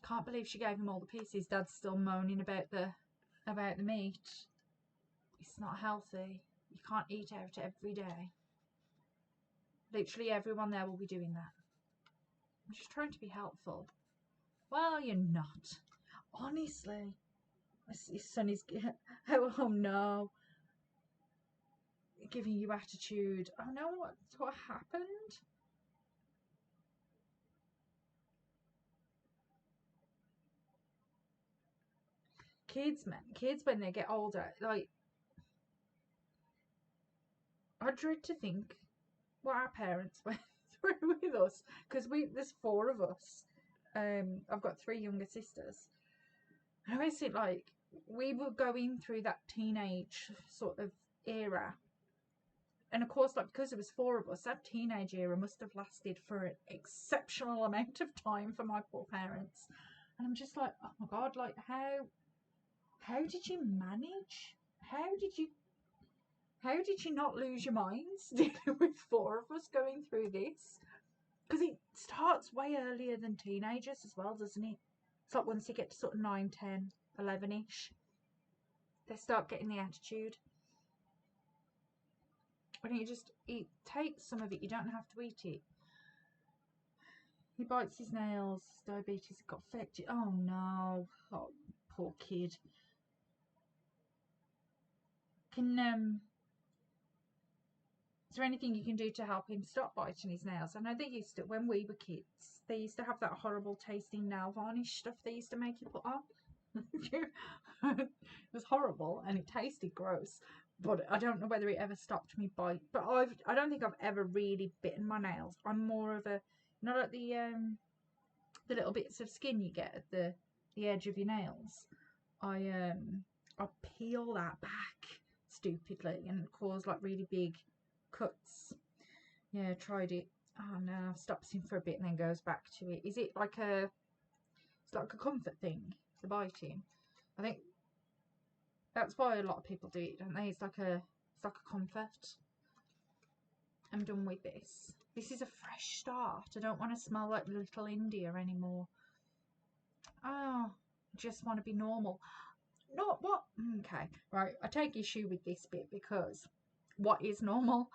Can't believe she gave him all the pieces. Dad's still moaning about the meat. It's not healthy. You can't eat out every day. Literally everyone there will be doing that. I'm just trying to be helpful. Well, you're not. Honestly. His son is... Oh no. Giving you attitude. Oh no, what happened? Kids, man. Kids, when they get older, like... I dread to think what our parents went through with us, because there's 4 of us. I've got 3 younger sisters. I always think, like, we were going through that teenage sort of era, and of course, like, because there was 4 of us, that teenage era must have lasted for an exceptional amount of time for my poor parents. And I'm just like, oh my god, like, how did you manage? How did you not lose your minds dealing with 4 of us going through this? Because it starts way earlier than teenagers as well, doesn't it? It's like once you get to sort of 9, 10, 11-ish, they start getting the attitude. Why don't you just take some of it? You don't have to eat it. He bites his nails. Diabetes got affected. Oh no. Oh, poor kid. Is there anything you can do to help him stop biting his nails? I know they used to, when we were kids, they used to have that horrible tasting nail varnish stuff they used to make you put on. It was horrible and it tasted gross, but I don't know whether it ever stopped me bite. But I don't think I've ever really bitten my nails. I'm more of a, not like the little bits of skin you get at the edge of your nails. I peel that back stupidly and cause like really big cuts. Yeah, tried it. Oh no, stops him for a bit and then goes back to it. Is it like it's like a comfort thing, the biting? I think that's why a lot of people do it, don't they? It's like a comfort. I'm done with this. This is a fresh start. I don't want to smell like little India anymore. Oh, I just want to be normal. Not what? Okay, right. I take issue with this bit because what is normal,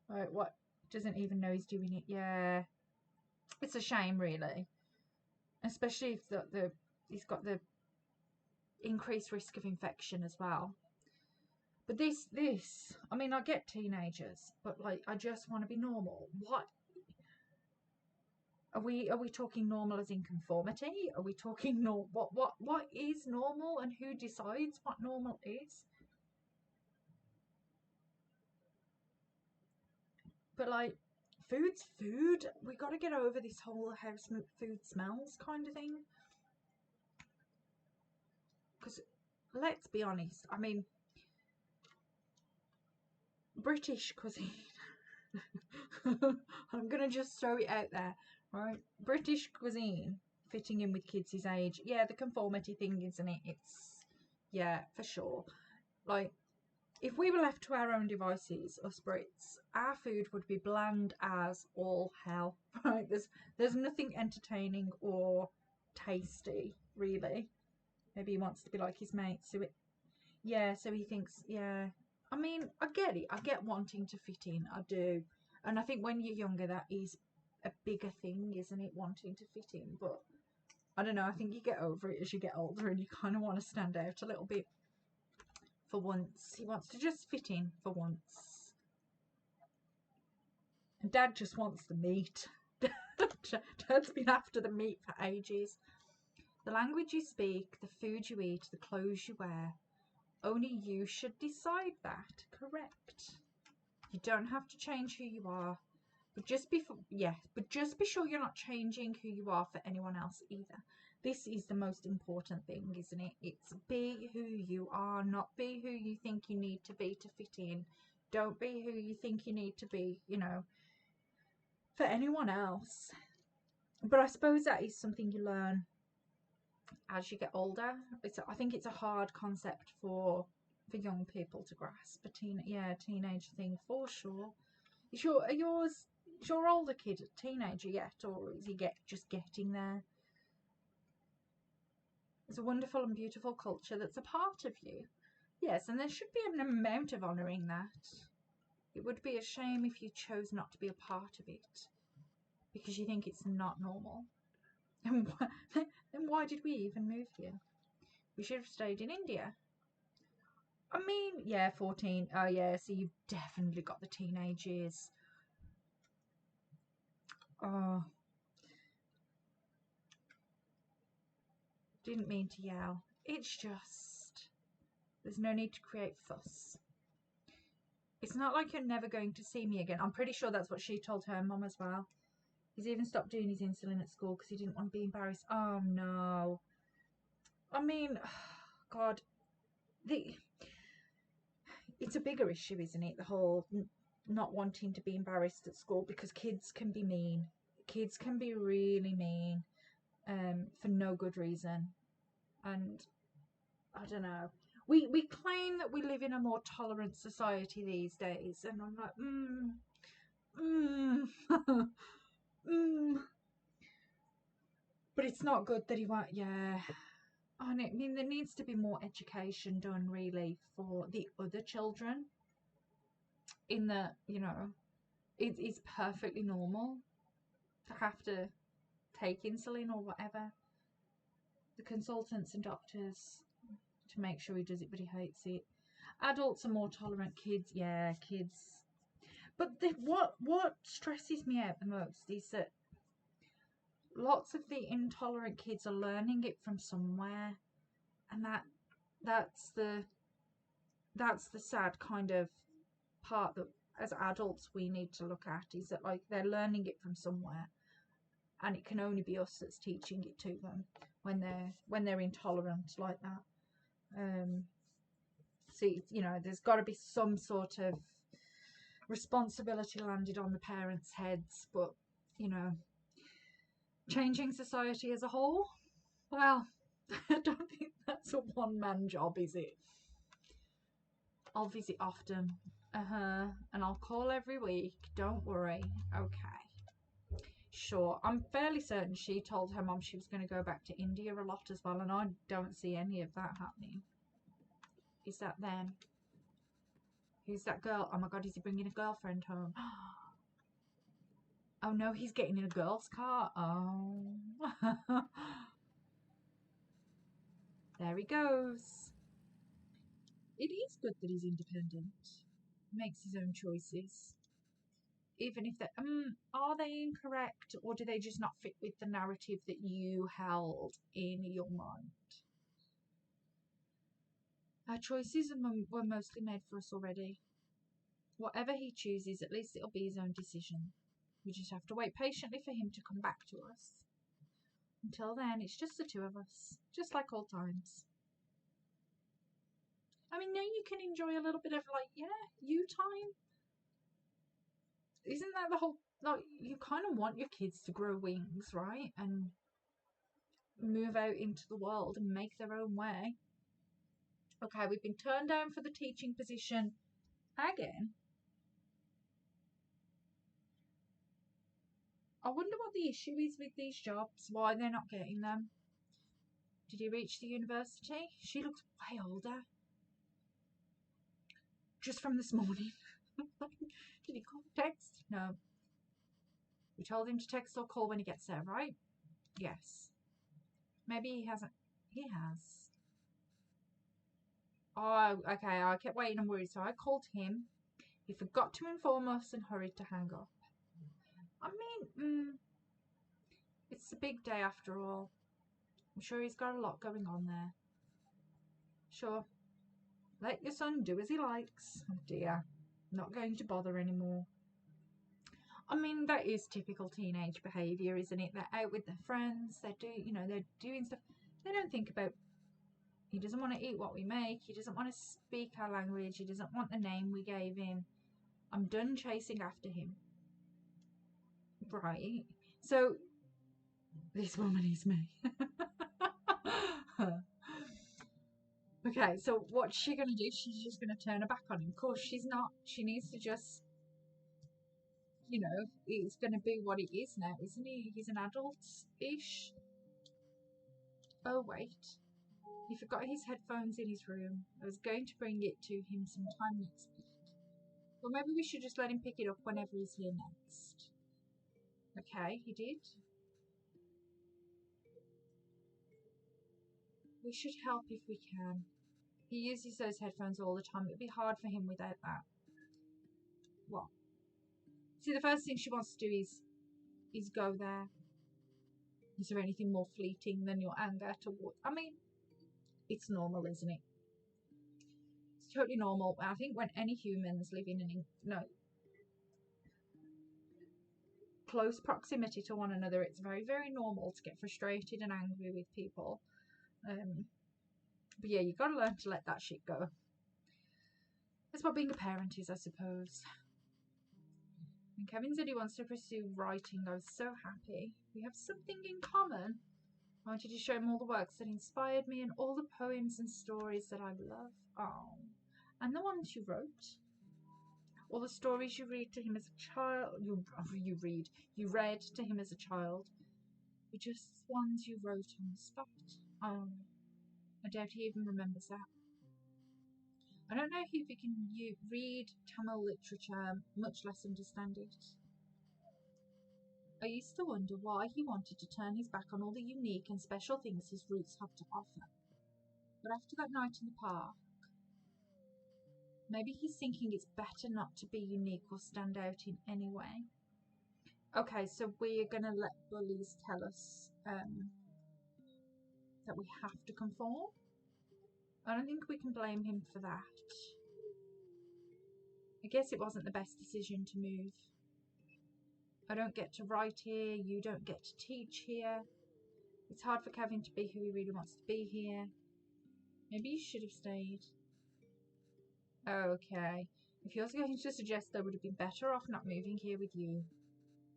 right? What doesn't even know he's doing it. Yeah, it's a shame, really, especially if he's got the increased risk of infection as well. But this, I mean, I get teenagers, but like, I just want to be normal. What are we talking normal as in conformity? Are we talking what is normal, and who decides what normal is? But like, food's food. We got to get over this whole house food smells kind of thing. Because let's be honest, I mean, British cuisine. I'm gonna just throw it out there, right? British cuisine fitting in with kids his age. Yeah, the conformity thing, isn't it? It's, yeah, for sure. Like, if we were left to our own devices, us Brits, our food would be bland as all hell, right? There's nothing entertaining or tasty, really. Maybe he wants to be like his mates, so so he thinks, yeah. I mean, I get it. I get wanting to fit in. I do. And I think when you're younger, that is a bigger thing, isn't it? Wanting to fit in. But I don't know. I think you get over it as you get older, and you kind of want to stand out a little bit. For once, he wants to just fit in for once. And Dad just wants the meat. Dad's been after the meat for ages. The language you speak, the food you eat, the clothes you wear. Only you should decide that. Correct. You don't have to change who you are, but just be sure you're not changing who you are for anyone else either. This is the most important thing, isn't it? It's be who you are, not be who you think you need to be to fit in. Don't be who you think you need to be, for anyone else. But I suppose that is something you learn as you get older. I think it's a hard concept for young people to grasp. Teenage thing for sure. Is your older kid a teenager yet, or is he just getting there? It's a wonderful and beautiful culture that's a part of you. Yes, and there should be an amount of honouring that. It would be a shame if you chose not to be a part of it because you think it's not normal. And then why did we even move here? We should have stayed in India. I mean, yeah, 14. Oh, yeah, so you've definitely got the teenage years. Oh. Didn't mean to yell. It's just, there's no need to create fuss. It's not like you're never going to see me again. I'm pretty sure that's what she told her mum as well. He's even stopped doing his insulin at school because he didn't want to be embarrassed. Oh, no. I mean, God, it's a bigger issue, isn't it? The whole not wanting to be embarrassed at school, because kids can be mean. Kids can be really mean for no good reason. And I don't know. We claim that we live in a more tolerant society these days, and I'm like, But it's not good that he won't. Yeah. I mean, there needs to be more education done, really, for the other children. In that, it's perfectly normal to have to take insulin or whatever. The consultants and doctors to make sure he does it, but he hates it. Adults are more tolerant. Kids, kids. But what stresses me out the most is that lots of the intolerant kids are learning it from somewhere, and that's the sad kind of part that as adults we need to look at, is that like they're learning it from somewhere, and it can only be us that's teaching it to them when they're intolerant like that. So there's got to be some sort of responsibility landed on the parents' heads, but changing society as a whole, well, I don't think that's a one-man job, is it? I'll visit often, and I'll call every week, don't worry. Okay, sure. I'm fairly certain she told her mum she was going to go back to India a lot as well, and I don't see any of that happening. Is that them? Who's that girl? Oh my god, is he bringing a girlfriend home? Oh no, he's getting in a girl's car. Oh. There he goes. It is good that he's independent. Makes his own choices. Even if they're, are they incorrect, or do they just not fit with the narrative that you held in your mind? Our choices were mostly made for us already. Whatever he chooses, at least it'll be his own decision. We just have to wait patiently for him to come back to us. Until then, it's just the two of us, just like old times. I mean, now you can enjoy a little bit of, like, you time. Isn't that the whole, like, you kind of want your kids to grow wings, right? And move out into the world and make their own way. Okay, we've been turned down for the teaching position again. I wonder what the issue is with these jobs, why they're not getting them. Did he reach the university? She looks way older. Just from this morning. Did he call text? No. We told him to text or call when he gets there, right? Yes. Maybe he hasn't. He has. Oh, okay. I kept waiting and worried, so I called him. He forgot to inform us and hurried to hang up. I mean, it's a big day after all. I'm sure he's got a lot going on there. Sure. Let your son do as he likes. Oh dear. Not going to bother anymore. I mean, that is typical teenage behaviour, isn't it? They're out with their friends. They're doing stuff. They don't think about. He doesn't want to eat what we make. He doesn't want to speak our language. He doesn't want the name we gave him. I'm done chasing after him. Right. So, this woman is me. Okay, so what's she going to do? She's just going to turn her back on him. Of course, she's not. She needs to just, it's going to be what it is now, isn't he? He's an adult-ish. Oh, wait. He forgot his headphones in his room. I was going to bring it to him sometime next week. Well, maybe we should just let him pick it up whenever he's here next. Okay, he did. We should help if we can. He uses those headphones all the time. It'd be hard for him without that. What? See, the first thing she wants to do is go there. Is there anything more fleeting than your anger towards... I mean, it's normal, isn't it? It's totally normal. I think when any humans live in close proximity to one another, it's very, very normal to get frustrated and angry with people. But yeah, you've got to learn to let that shit go. That's what being a parent is, I suppose. And Kevin said he wants to pursue writing. I was so happy. We have something in common. I wanted to show him all the works that inspired me and all the poems and stories that I love. Oh, and the ones you wrote. All the stories you read to him as a child. You read to him as a child. Were just ones you wrote on the spot. Oh, I doubt he even remembers that. I don't know if he can read Tamil literature, much less understand it. I used to wonder why he wanted to turn his back on all the unique and special things his roots have to offer. But after that night in the park, maybe he's thinking it's better not to be unique or stand out in any way. Okay, so we're going to let bullies tell us that we have to conform. I don't think we can blame him for that. I guess it wasn't the best decision to move. I don't get to write here, you don't get to teach here. It's hard for Kevin to be who he really wants to be here. Maybe you should have stayed. Okay. If you're going to suggest I would have been better off not moving here with you,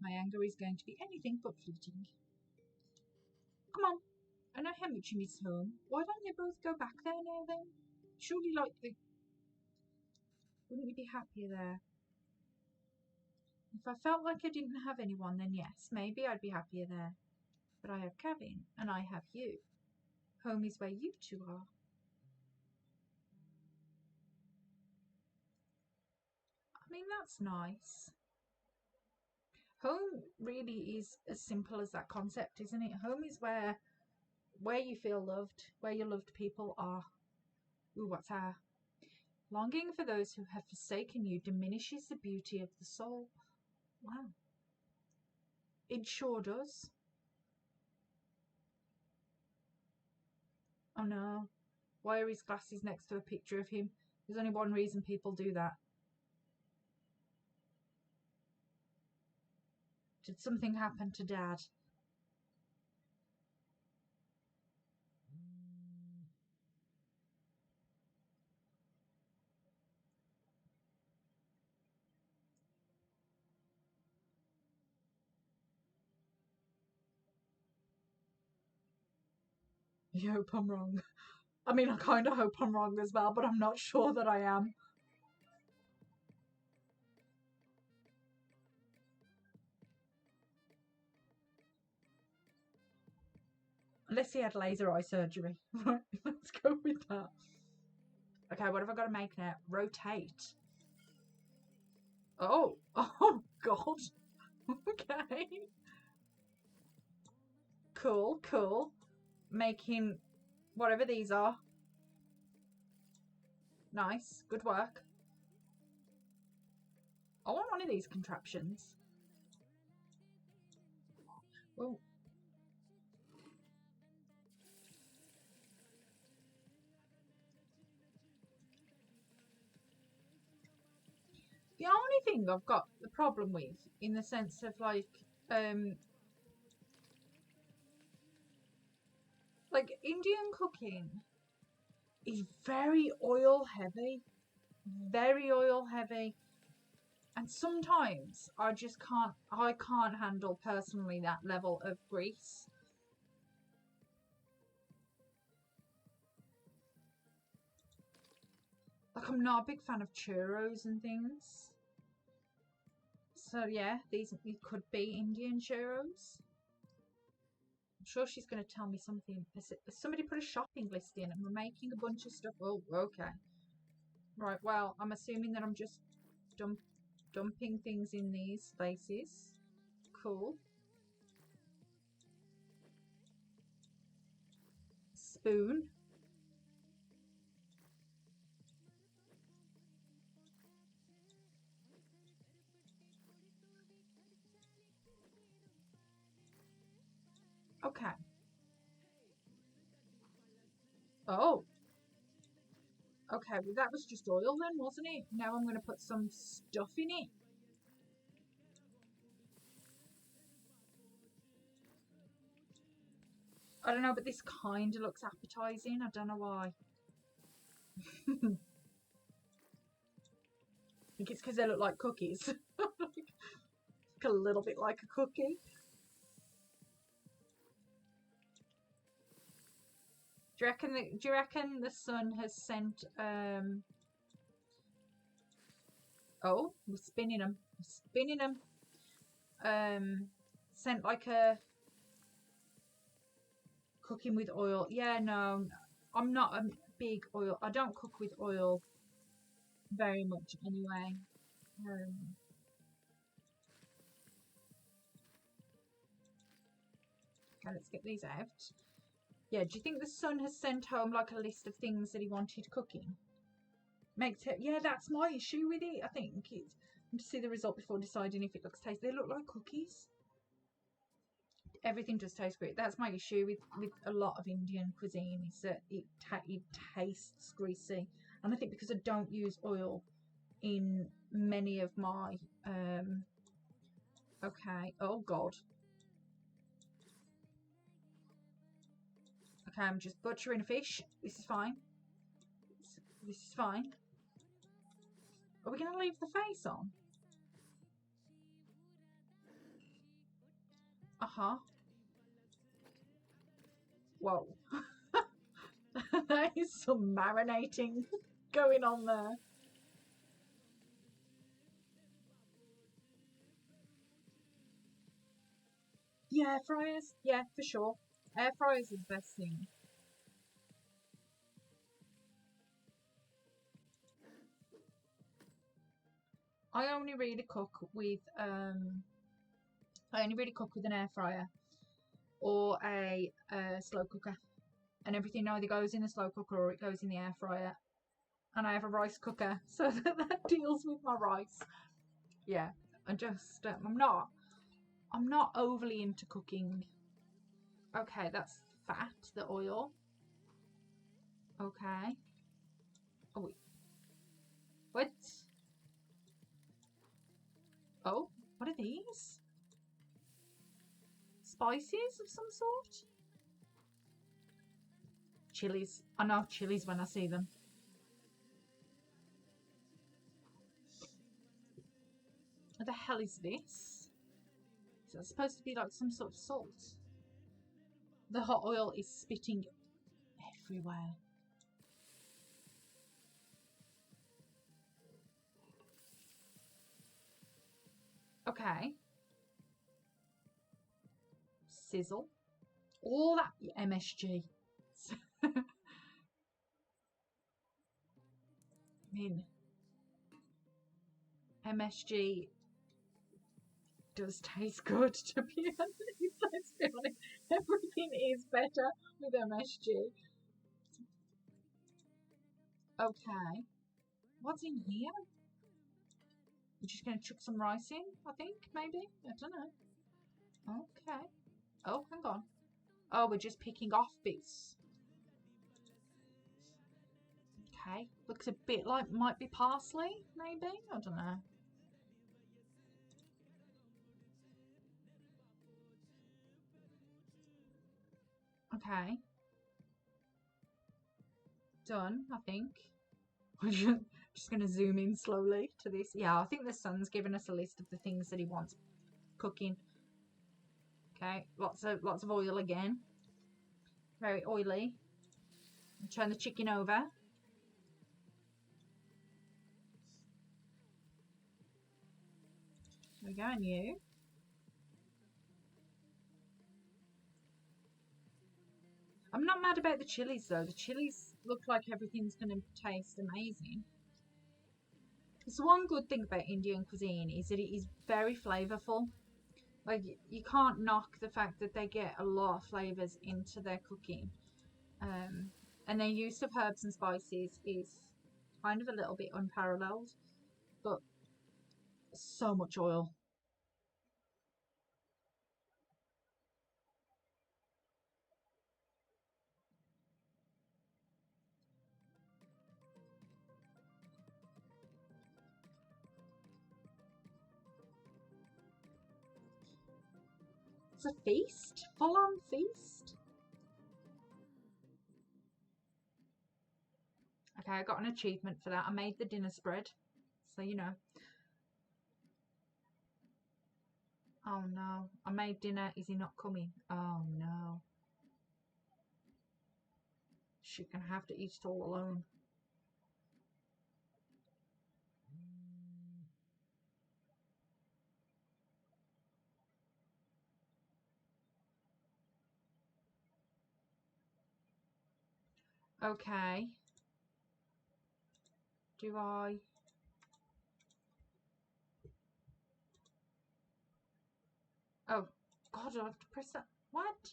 my anger is going to be anything but fleeting. Come on. I know how much you miss home. Why don't you both go back there now then? Surely wouldn't you be happier there? If I felt like I didn't have anyone, then yes, maybe I'd be happier there. But I have Kevin, and I have you. Home is where you two are. I mean, that's nice. Home really is as simple as that concept, isn't it? Home is where you feel loved, where your loved people are. Ooh, what's our? Longing for those who have forsaken you diminishes the beauty of the soul. Wow. It sure does. Oh no. Why are his glasses next to a picture of him? There's only one reason people do that. Did something happen to Dad? You hope I'm wrong. I mean, I kind of hope I'm wrong as well, but I'm not sure that I am. Unless he had laser eye surgery. Right, let's go with that. Okay, what have I got to make now? Rotate. Oh, oh God. Okay. Cool, cool. Making whatever these are. Nice, good work. I want one of these contraptions. Oh. The only thing I've got the problem with, in the sense of like Indian cooking is very oil heavy, and sometimes I can't handle personally that level of grease. Like, I'm not a big fan of churros and things. So yeah, these could be Indian churros. I'm sure she's going to tell me something. Somebody put a shopping list in and we're making a bunch of stuff. Oh, okay. Right, well, I'm assuming that I'm just dumping things in these places. Cool. Spoon. Okay. Oh. Okay, well that was just oil then, wasn't it? Now I'm going to put some stuff in it. I don't know, but this kind of looks appetizing. I don't know why. I think it's because they look like cookies. A little bit like a cookie. Do you reckon the sun has sent oh, we're spinning them. Sent like a cooking with oil. Yeah, no, I'm not a big oil. I don't cook with oil very much anyway. Okay, let's get these out. Yeah, do you think the son has sent home like a list of things that he wanted cooking? Makes it, yeah, that's my issue with it. I think it's to see the result before deciding if it looks tasty. They look like cookies. Everything just tastes great. That's my issue with a lot of Indian cuisine, is that it tastes greasy. And I think because I don't use oil in many of my okay, oh God. Okay, I'm just butchering a fish. This is fine. This is fine. Are we going to leave the face on? Uh-huh. Whoa. There is some marinating going on there. Yeah, air fryers. Yeah, for sure. Air fryers is the best thing. I only really cook with an air fryer or a slow cooker, and everything either goes in the slow cooker or it goes in the air fryer. And I have a rice cooker, so that deals with my rice. Yeah, and just I'm not overly into cooking. Okay, that's fat, the oil. Okay. Oh wait. What? Oh, what are these? Spices of some sort? Chilies. I know chilies when I see them. What the hell is this? Is that supposed to be like some sort of salt? The hot oil is spitting everywhere. Okay. Sizzle. All that MSG. I mean, MSG does taste good, to be honest. Let's be honest. Everything is better with MSG. Okay. What's in here? I'm just going to chuck some rice in, I think, maybe. I don't know. Okay. Oh, hang on. Oh, we're just picking off bits. Okay. Looks a bit like might be parsley, maybe. I don't know. Okay. Done, I think. I'm just going to zoom in slowly to this. Yeah, I think the son's given us a list of the things that he wants cooking. Okay, lots of oil again. Very oily. Turn the chicken over. There we go, and you. I'm not mad about the chilies though. The chilies look like everything's going to taste amazing. So one good thing about Indian cuisine is that it is very flavourful. Like, you can't knock the fact that they get a lot of flavours into their cooking. And their use of herbs and spices is kind of a little bit unparalleled. But so much oil. It's a feast? Full-on feast? Okay, I got an achievement for that. I made the dinner spread. So, you know. Oh no. I made dinner. Is he not coming? Oh no. She's going to have to eat it all alone. Okay. Do I... Oh, God, I have to press that. What?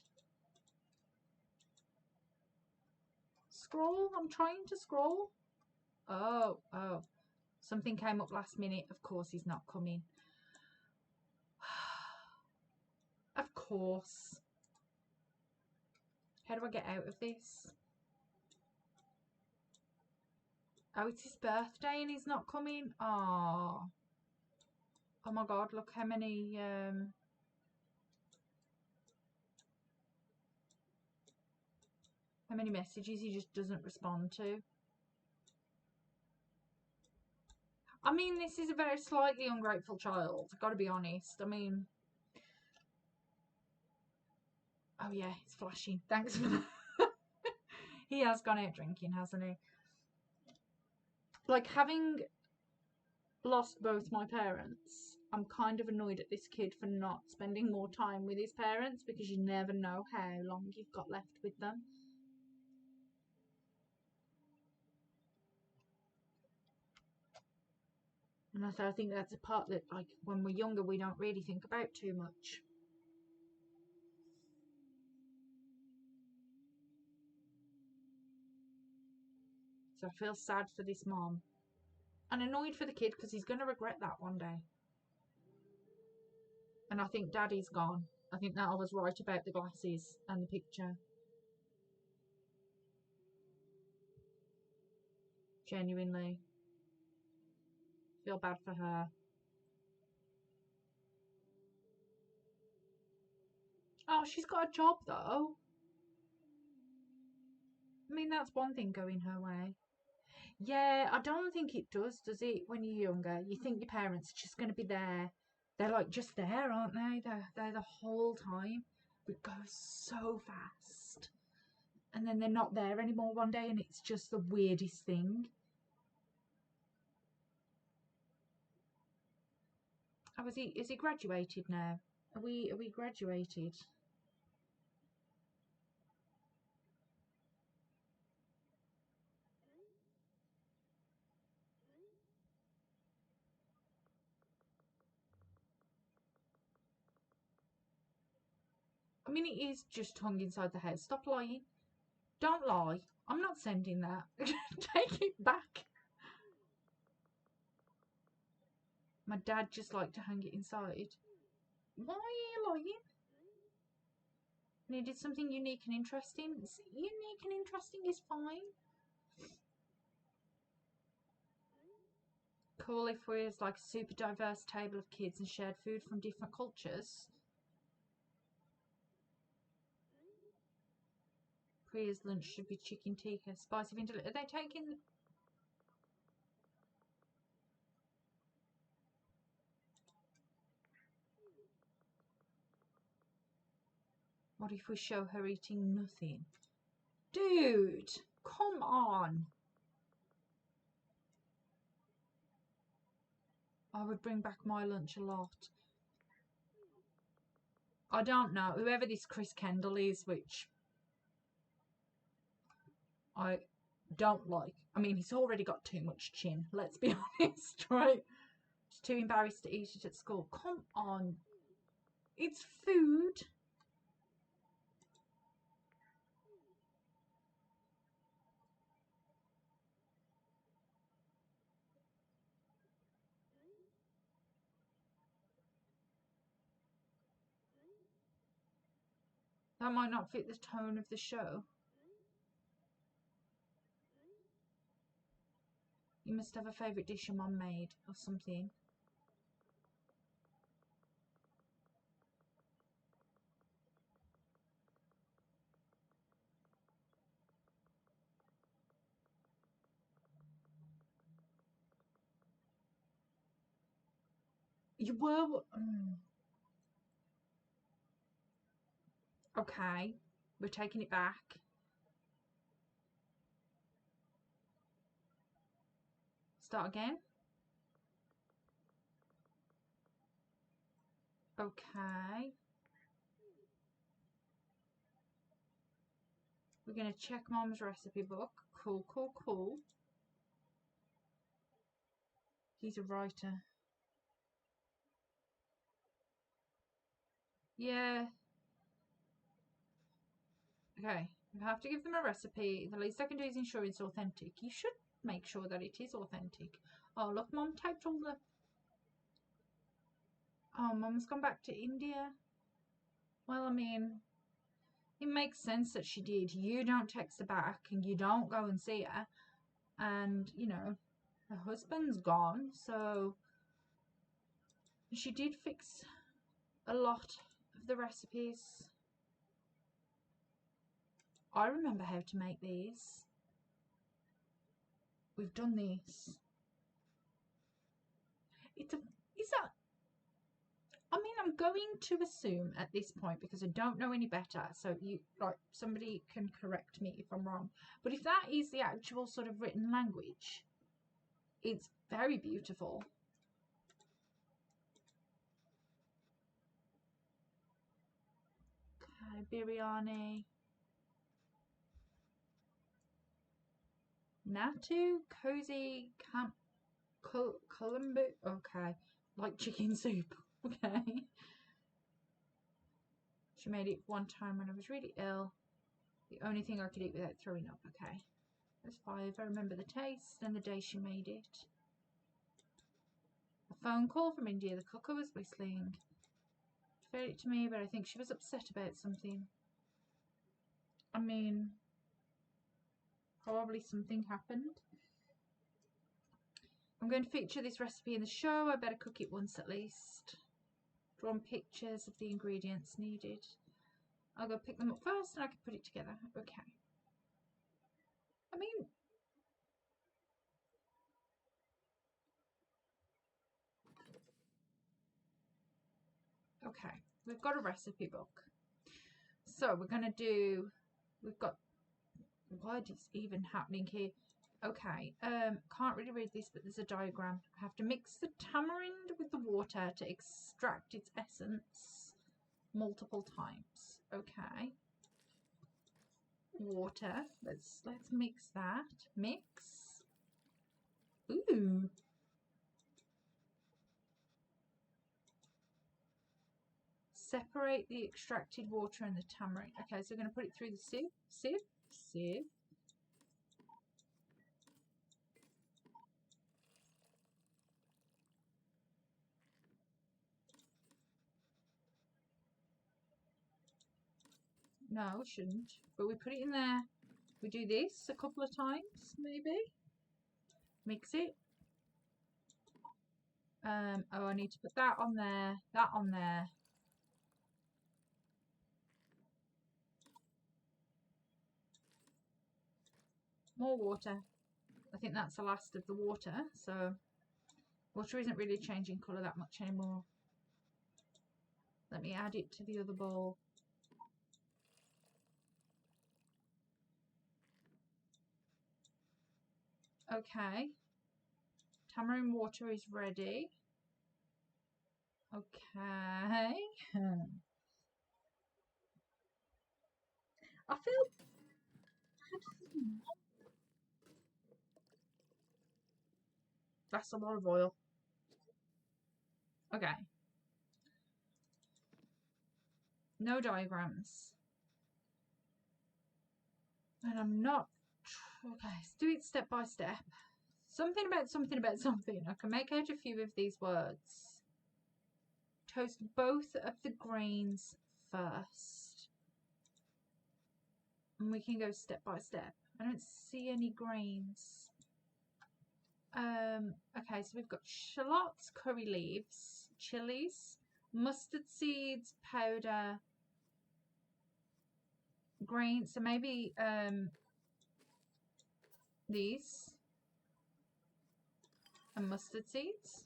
Scroll? I'm trying to scroll. Oh. Something came up last minute. Of course he's not coming. Of course. How do I get out of this? Oh, it's his birthday and he's not coming. Oh. Oh my God, look how many messages he just doesn't respond to. I mean, this is a very slightly ungrateful child, I've got to be honest. I mean, oh yeah, it's flashing. Thanks for that. He has gone out drinking, hasn't he? Like, having lost both my parents, I'm kind of annoyed at this kid for not spending more time with his parents, because you never know how long you've got left with them. And I think that's a part that, like, when we're younger, we don't really think about too much. So I feel sad for this mom. And annoyed for the kid because he's going to regret that one day. And I think Daddy's gone. I think that I was right about the glasses and the picture. Genuinely. Feel bad for her. Oh, she's got a job though. I mean, that's one thing going her way. Yeah, I don't think it does it, when you're younger? You think your parents are just going to be there. They're like just there, aren't they? They're the whole time. It goes so fast. And then they're not there anymore one day, and it's just the weirdest thing. Oh, is he graduated now? Are we graduated? I mean, it is just hung inside the house. Stop lying. Don't lie. I'm not sending that. Take it back. My dad just liked to hang it inside. Why are you lying? Needed something unique and interesting. Unique and interesting is fine. Cool if we're like a super diverse table of kids and shared food from different cultures. Priya's lunch should be chicken tikka, spicy vindaloo. Are they taking? What if we show her eating nothing? Dude, come on. I would bring back my lunch a lot. I don't know. Whoever this Chris Kendall is, which I don't like. I mean, he's already got too much chin. Let's be honest, right? He's too embarrassed to eat it at school. Come on. It's food. That might not fit the tone of the show. You must have a favourite dish your mum made or something. You were... Okay. We're taking it back. Start again. Okay. We're going to check Mom's recipe book. Cool, cool, cool. He's a writer. Yeah. Okay. You have to give them a recipe. The least I can do is ensure it's authentic. You should make sure that it is authentic. Oh, look, Mom typed all the... Oh, Mom's gone back to India. Well, I mean, it makes sense that she did. You don't text her back and you don't go and see her. And, you know, her husband's gone. So she did fix a lot of the recipes. I remember how to make these. We've done this. Is that... I mean, I'm going to assume at this point, because I don't know any better, so you, like, somebody can correct me if I'm wrong, but if that is the actual sort of written language, it's very beautiful. Okay, biryani. Natu, cozy, camp Columbu. Okay, like chicken soup. Okay. She made it one time when I was really ill. The only thing I could eat without throwing up. Okay, that's 5. I remember the taste and the day she made it. A phone call from India. The cooker was whistling. She fed it to me, but I think she was upset about something. I mean, probably something happened. I'm going to feature this recipe in the show. I better cook it once at least. Drawn pictures of the ingredients needed. I'll go pick them up first and I can put it together. Okay. I mean, okay, we've got a recipe book. So we're going to do, we've got, what is even happening here? Okay, can't really read this, but there's a diagram. I have to mix the tamarind with the water to extract its essence multiple times. Okay. Water. Let's mix that. Mix. Ooh. Separate the extracted water and the tamarind. Okay, so we're going to put it through the sieve. Sieve. No, we shouldn't. But we put it in there. We do this a couple of times, maybe. Mix it. Oh, I need to put that on there. That on there. More water. I think that's the last of the water. So, water isn't really changing colour that much anymore. Let me add it to the other bowl. Okay. Tamarind water is ready. Okay. I feel... That's a lot of oil. Okay. No diagrams. And I'm not... Okay, let's do it step by step. Something about something about something. I can make out a few of these words. Toast both of the grains first. And we can go step by step. I don't see any grains. Okay, so we've got shallots, curry leaves, chilies, mustard seeds, powder, grains. So maybe these and mustard seeds.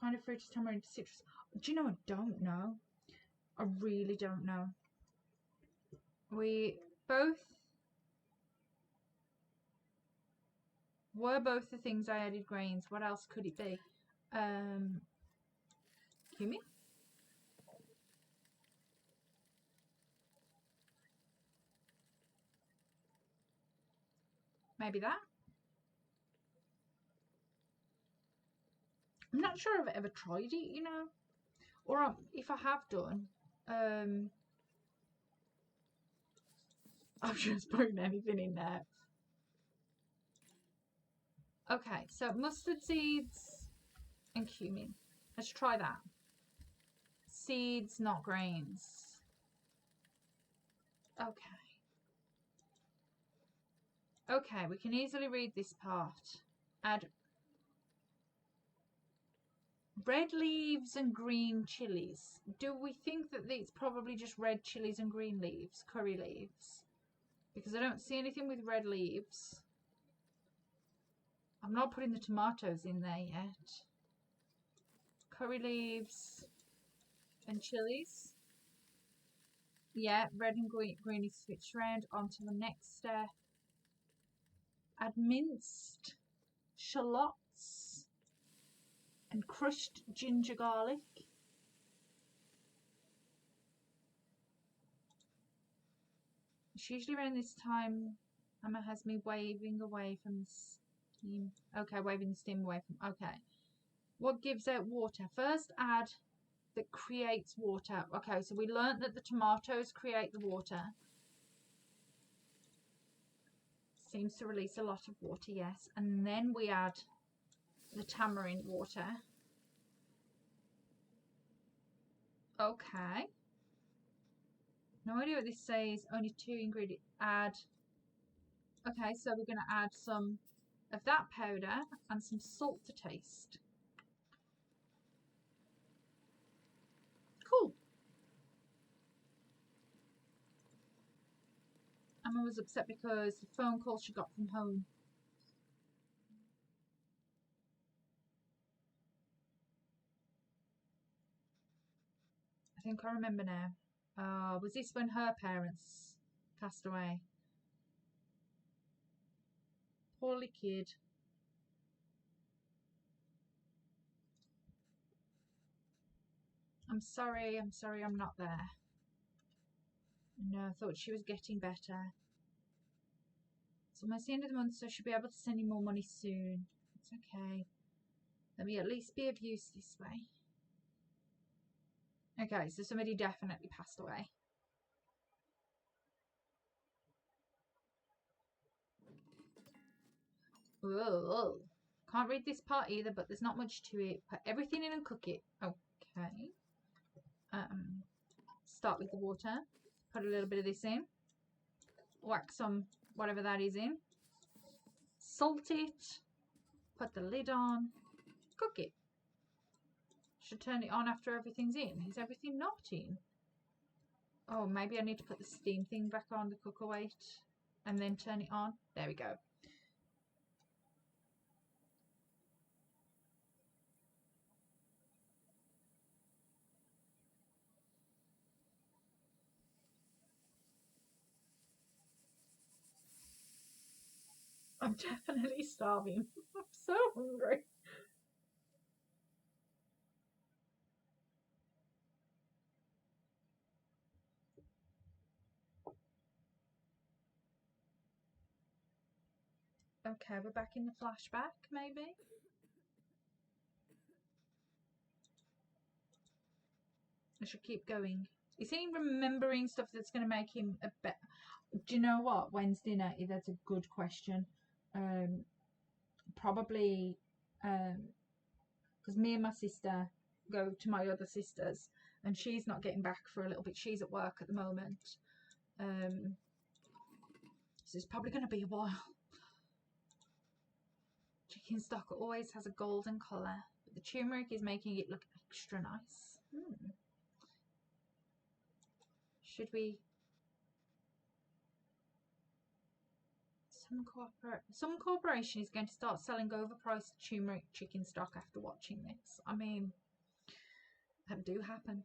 Kind of fruit is tamarind citrus. Do you know? I don't know. I really don't know. We both were both the things I added grains. What else could it be? Cumin? Maybe that? I'm not sure I've ever tried it, you know. Or if I have done, I've just put anything in there. Okay, so mustard seeds and cumin. Let's try that. Seeds, not grains. Okay. Okay, we can easily read this part. Add red leaves and green chilies. Do we think that it's probably just red chilies and green leaves, curry leaves? Because I don't see anything with red leaves. I'm not putting the tomatoes in there yet. Curry leaves and chilies. Yeah, red and green is switched around onto the next step. Add minced shallots and crushed ginger garlic. It's usually around this time Emma has me waving away from Steam. Okay, waving the steam away from. Okay. What gives out water? First add that creates water. Okay, so we learnt that the tomatoes create the water. Seems to release a lot of water, yes. And then we add the tamarind water. Okay. No idea what this says. Only 2 ingredients. Add. Okay, so we're going to add some of that powder and some salt to taste. Cool. Emma was upset because the phone call she got from home. I think I remember now. Was this when her parents passed away? Poorly kid. I'm sorry I'm not there. No, I thought she was getting better. It's almost the end of the month, so she'll be able to send you more money soon. It's okay. Let me at least be of use this way. Okay, so somebody definitely passed away. Whoa. Can't read this part either, but there's not much to it. Put everything in and cook it. Okay. Start with the water. Put a little bit of this in. Whack some whatever that is in. Salt it. Put the lid on. Cook it. Should turn it on after everything's in. Is everything not in? Oh, maybe I need to put the steam thing back on the cooker weight and then turn it on. There we go. I'm definitely starving. I'm so hungry. Okay, we're back in the flashback, maybe? I should keep going. Is he remembering stuff that's going to make him a bit? Do you know what? Wednesday night, that's a good question. Probably because me and my sister go to my other sister's and she's not getting back for a little bit. She's at work at the moment. So it's probably going to be a while. Chicken stock always has a golden colour, but the turmeric is making it look extra nice. Should we? Some corporation is going to start selling overpriced turmeric chicken stock after watching this. I mean, that do happen.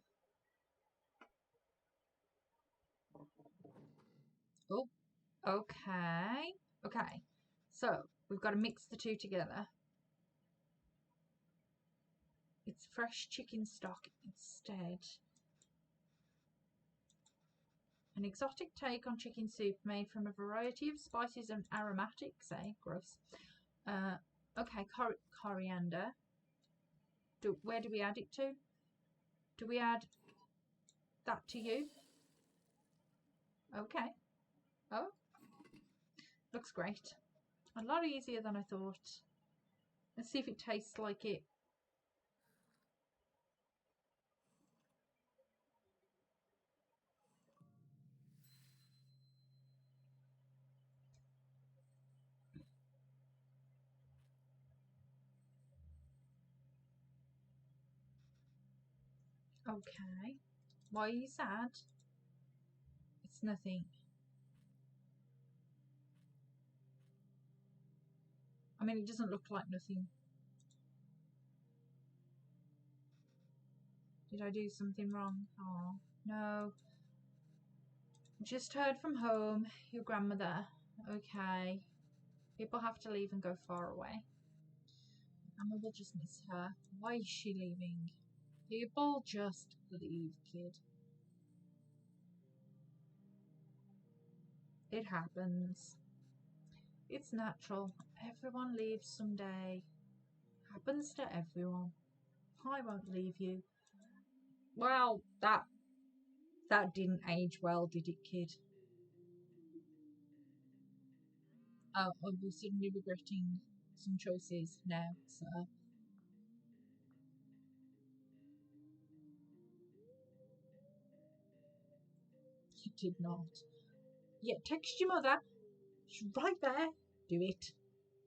Oh, okay. Okay. So we've got to mix the two together. It's fresh chicken stock instead. An exotic take on chicken soup made from a variety of spices and aromatics, eh? Gross. Okay, coriander. Where do we add it to? Do we add that to you? Okay. Oh, looks great. A lot easier than I thought. Let's see if it tastes like it. Okay. Why are you sad? It's nothing. I mean, it doesn't look like nothing. Did I do something wrong? Oh, no. Just heard from home. Your grandmother. Okay. People have to leave and go far away. Emma will just miss her. Why is she leaving? People just leave, kid. It happens. It's natural. Everyone leaves someday. Happens to everyone. I won't leave you. Well, that didn't age well, did it, kid? Oh, I'm suddenly regretting some choices now, so. You did not. Yeah, text your mother. She's right there. Do it.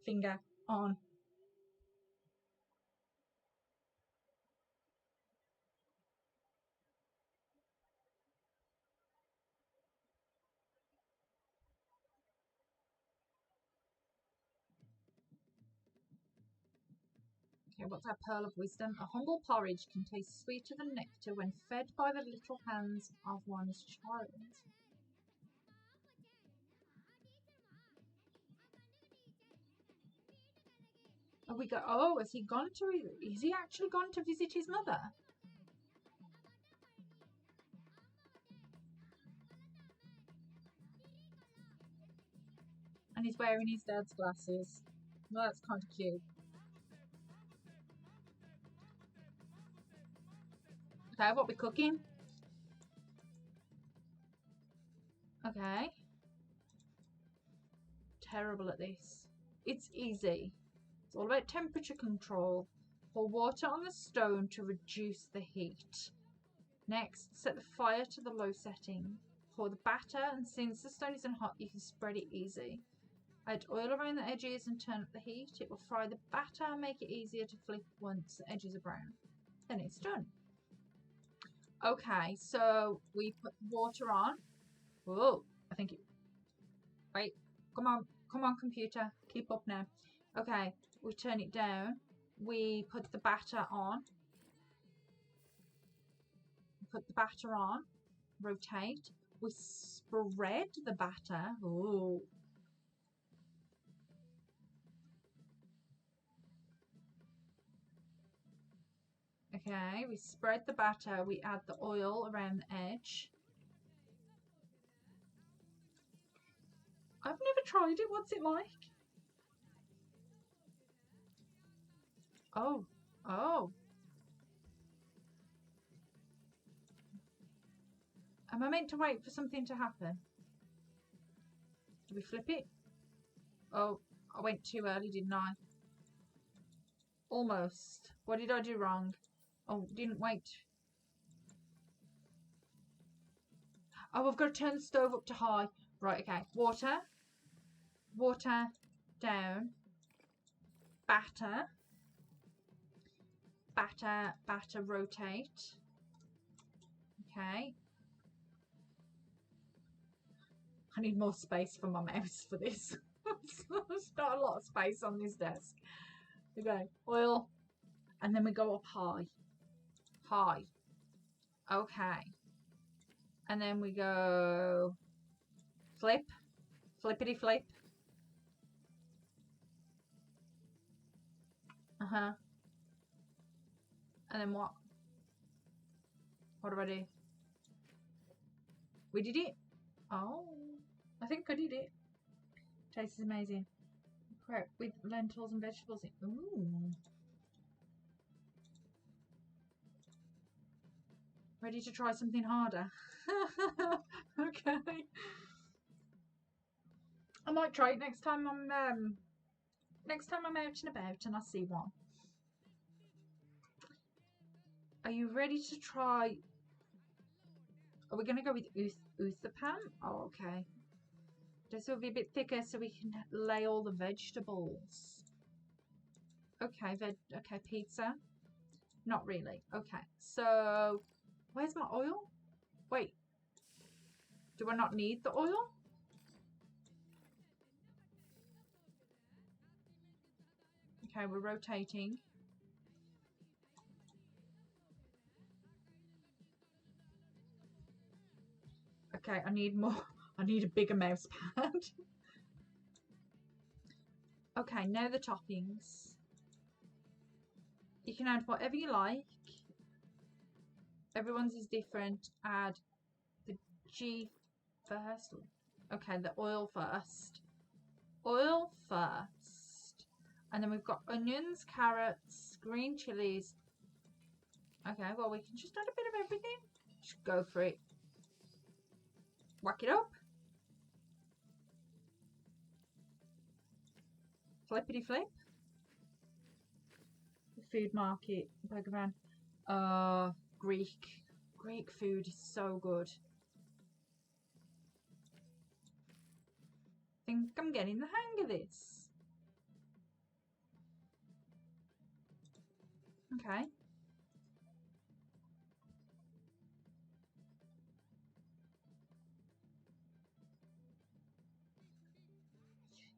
Finger on. Okay, what's our pearl of wisdom? A humble porridge can taste sweeter than nectar when fed by the little hands of one's child. Oh, we go. Oh, has he gone to? Is he actually gone to visit his mother? And he's wearing his dad's glasses. Well, that's kind of cute. Okay, what we cooking? Okay. Terrible at this. It's easy. It's all about temperature control. Pour water on the stone to reduce the heat. Next, set the fire to the low setting. Pour the batter, and since the stone isn't hot, you can spread it easy. Add oil around the edges and turn up the heat. It will fry the batter and make it easier to flip once the edges are brown. Then it's done. Okay, so we put water on. Whoa, I think it... Wait, come on, computer. Keep up now. Okay, we turn it down. We put the batter on. Put the batter on. Rotate. We spread the batter. Ooh. Okay, we spread the batter. We add the oil around the edge. I've never tried it. What's it like? Oh, oh. Am I meant to wait for something to happen? Do we flip it? Oh, I went too early, didn't I? Almost. What did I do wrong? Oh, didn't wait. Oh, I've got to turn the stove up to high. Right, okay. Water. Water down. Batter. Batter, batter, rotate. Okay. I need more space for my mouse for this. There's not a lot of space on this desk. Okay, oil. And then we go up high. High. Okay. And then we go flip. Flippity flip. Uh-huh. And then what? What do I do? We did it? Oh. I think I did it. Tastes amazing. Prep with lentils and vegetables. Ooh. Ready to try something harder? Okay. I might try it next time I'm out and about and I see one. Are you ready to try? Are we going to go with uthapam? Oh, okay. This will be a bit thicker so we can lay all the vegetables. Okay, okay, pizza. Not really. Okay, so where's my oil? Wait, do I not need the oil? Okay, we're rotating. Okay, I need more. I need a bigger mouse pad. Okay, now the toppings. You can add whatever you like. Everyone's is different. Add the G first. Okay, the oil first. Oil first. And then we've got onions, carrots, green chilies. Okay, well, we can just add a bit of everything. Just go for it. Whack it up. Flippity flip. The food market, burger van. Greek food is so good. I think I'm getting the hang of this. Okay.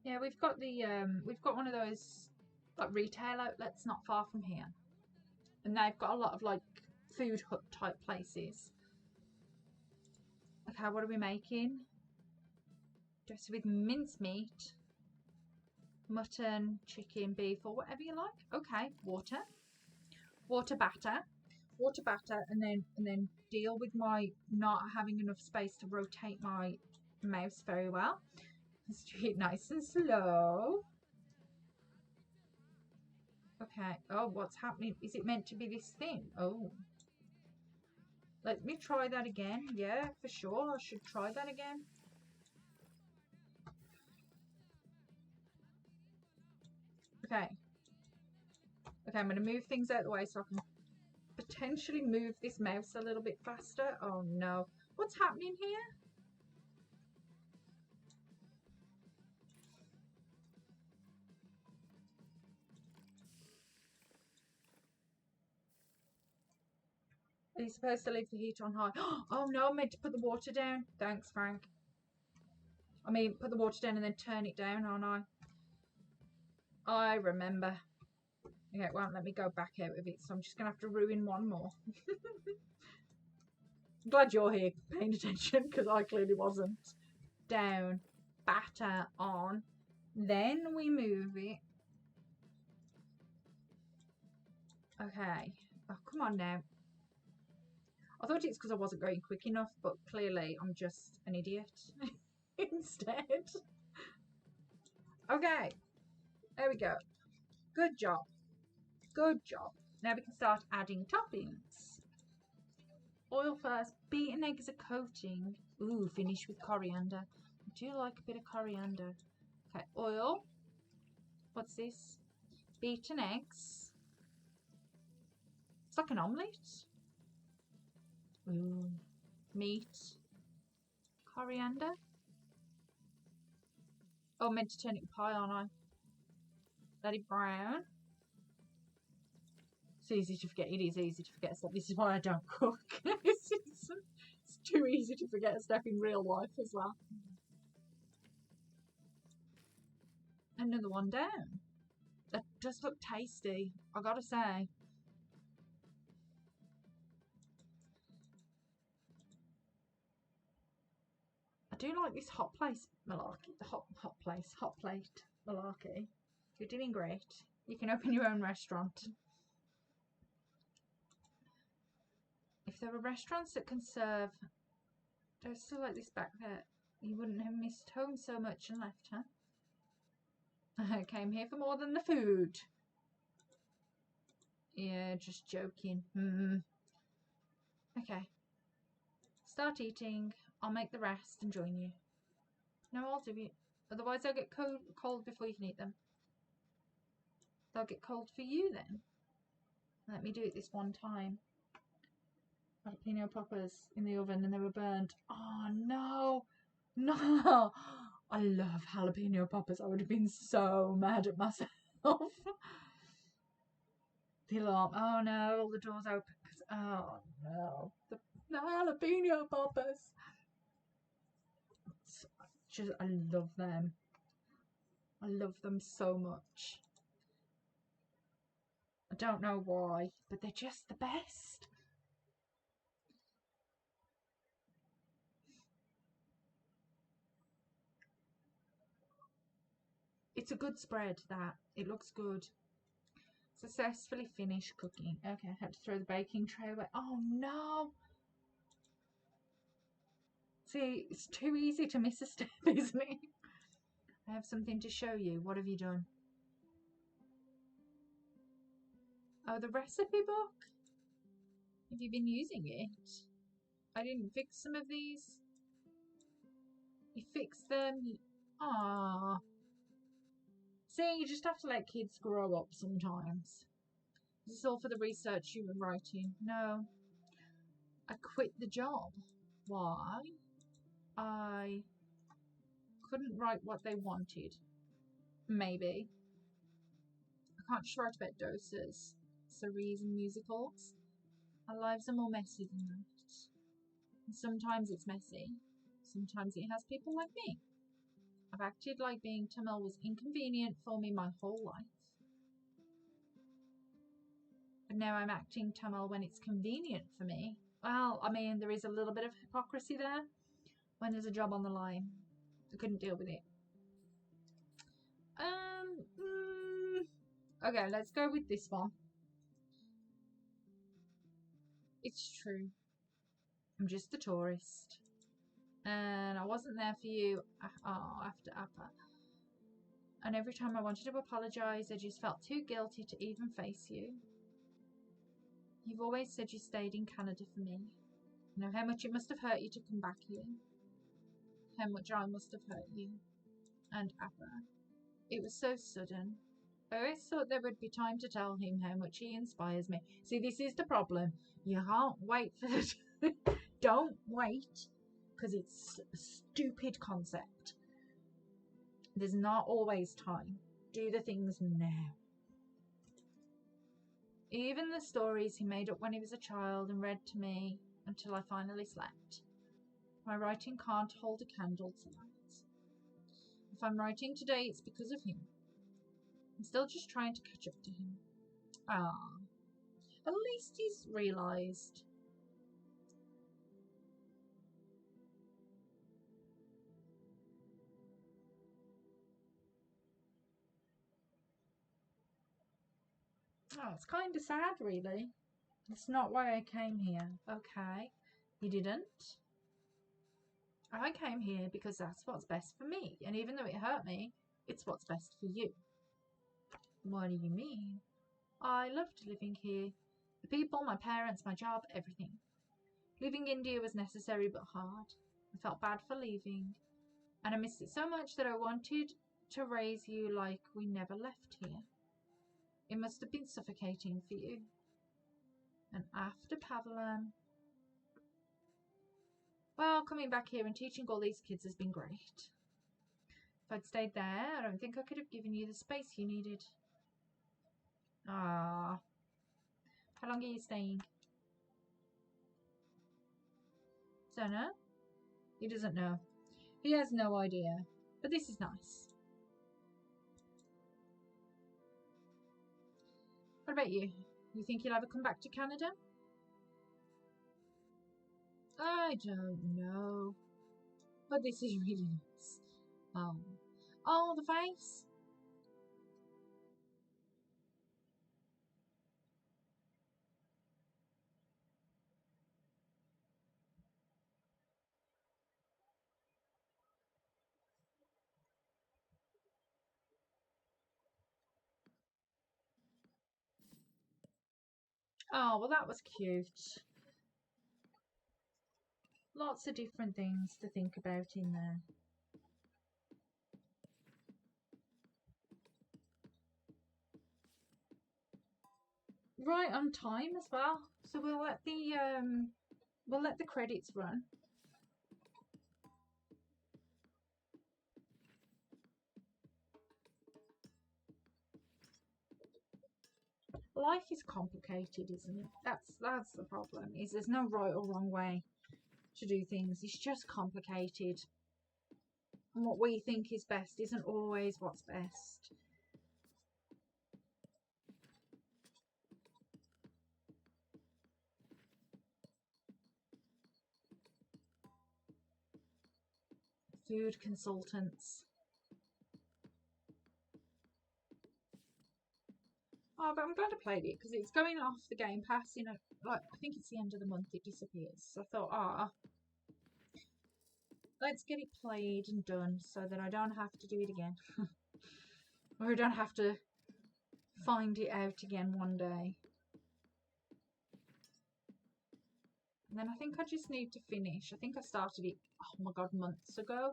Yeah, we've got one of those like retail outlets not far from here, and they've got a lot of like food hut type places. Okay, what are we making? Just with mincemeat, mutton, chicken, beef, or whatever you like. Okay, water batter, and then deal with my not having enough space to rotate my mouse very well. Let's do it nice and slow. Okay. Oh, what's happening? Is it meant to be this thing? Oh. Let me try that again. Yeah, for sure. I should try that again. Okay. Okay, I'm going to move things out of the way so I can potentially move this mouse a little bit faster. Oh no. What's happening here? Are you supposed to leave the heat on high? Oh no, I'm meant to put the water down. Thanks, Frank. I mean, put the water down and then turn it down, aren't I? I remember. Okay, well, let me go back out of it, so I'm just going to have to ruin one more. I'm glad you're here paying attention, because I clearly wasn't. Down, batter on, then we move it. Okay. Oh, come on now. I thought it's because I wasn't going quick enough, but clearly I'm just an idiot instead. Okay. There we go. Good job. Good job. Now we can start adding toppings. Oil first. Beaten egg as a coating. Ooh, finish with coriander. I do like a bit of coriander. Okay, oil. What's this? Beaten eggs. It's like an omelette. Ooh. Meat. Coriander. Oh, I meant to turn it pie, aren't I? Let it brown. It's easy to forget. It is easy to forget stuff. This is why I don't cook. it's too easy to forget stuff in real life as well. Another one down. That does look tasty, I gotta say. I do like this hot place malarkey. The hot plate malarkey. You're doing great. You can open your own restaurant. If there were restaurants that can serve, there's still like this back there, you wouldn't have missed home so much and left, huh? I came here for more than the food. Yeah, just joking. Okay. Start eating. I'll make the rest and join you. No, I'll do it. Otherwise they'll get cold before you can eat them. They'll get cold for you then. Let me do it this one time. Jalapeno poppers in the oven and they were burnt. Oh no. No. I love jalapeno poppers. I would have been so mad at myself. The alarm. Oh no, all the doors open. Oh no. The jalapeno poppers. I love them. I love them so much. I don't know why, but they're just the best. It's a good spread, that. It looks good. Successfully finished cooking. Okay, I had to throw the baking tray away. Oh no! See, it's too easy to miss a step, isn't it? I have something to show you. What have you done? Oh, the recipe book? Have you been using it? I didn't fix some of these. You fixed them. Ah. See, you just have to let kids grow up sometimes. This is all for the research you were writing. No. I quit the job. Why? I couldn't write what they wanted. Maybe. I can't just write about doses, series, and musicals. Our lives are more messy than that. And sometimes it's messy. Sometimes it has people like me. I've acted like being Tamil was inconvenient for me my whole life. But now I'm acting Tamil when it's convenient for me. Well, I mean, there is a little bit of hypocrisy there when there's a job on the line. I couldn't deal with it. Okay, let's go with this one. It's true. I'm just a tourist. And I wasn't there for you after Appa. And every time I wanted to apologise, I just felt too guilty to even face you. You've always said you stayed in Canada for me. I know how much it must have hurt you to come back here. How much I must have hurt you. And Appa. It was so sudden. I always thought there would be time to tell him how much he inspires me. See, this is the problem. You can't wait for it. Don't wait, because it's a stupid concept. There's not always time. Do the things now. Even the stories he made up when he was a child and read to me until I finally slept. My writing can't hold a candle to that. If I'm writing today, it's because of him. I'm still just trying to catch up to him. At least he's realised. Oh, it's kind of sad, really. That's not why I came here. Okay, you didn't? I came here because that's what's best for me. And even though it hurt me, it's what's best for you. What do you mean? I loved living here. The people, my parents, my job, everything. Leaving India was necessary but hard. I felt bad for leaving. And I missed it so much that I wanted to raise you like we never left here. It must have been suffocating for you. And after Pavlan, well, coming back here and teaching all these kids has been great. If I'd stayed there, I don't think I could have given you the space you needed. Ah. How long are you staying? Don't know. He doesn't know. He has no idea. But this is nice. What about you? You think you'll ever come back to Canada? I don't know. But this is really nice. Oh, the face? Oh, well, that was cute. Lots of different things to think about in there. Right on time as well. So we'll let the credits run. Life is complicated, isn't it? That's the problem. Is there's no right or wrong way to do things. It's just complicated. And what we think is best isn't always what's best. Food consultants. Oh, but I'm glad I played it because it's going off the Game Pass. Like I think it's the end of the month it disappears. So I thought, let's get it played and done so that I don't have to do it again. Or I don't have to find it out again one day. And then I think I just need to finish. I think I started it, oh my god, months ago.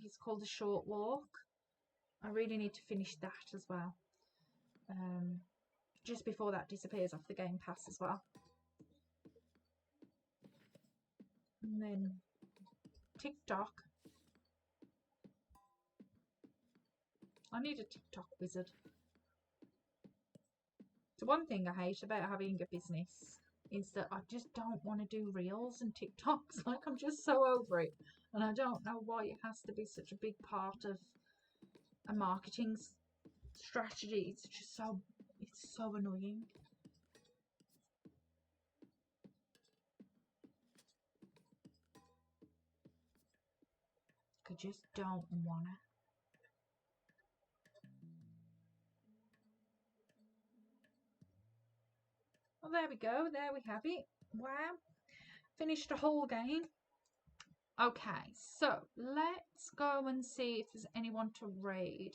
It's called The Short Walk. I really need to finish that as well. Just before that disappears off the Game Pass as well. And then TikTok. I need a TikTok wizard. So one thing I hate about having a business is that I just don't want to do reels and TikToks. Like, I'm just so over it. And I don't know why it has to be such a big part of a marketing strategy. It's just so, it's so annoying. I just don't want to. Well, there we go. There we have it. Wow. Finished a whole game. Okay, so let's go and see if there's anyone to raid.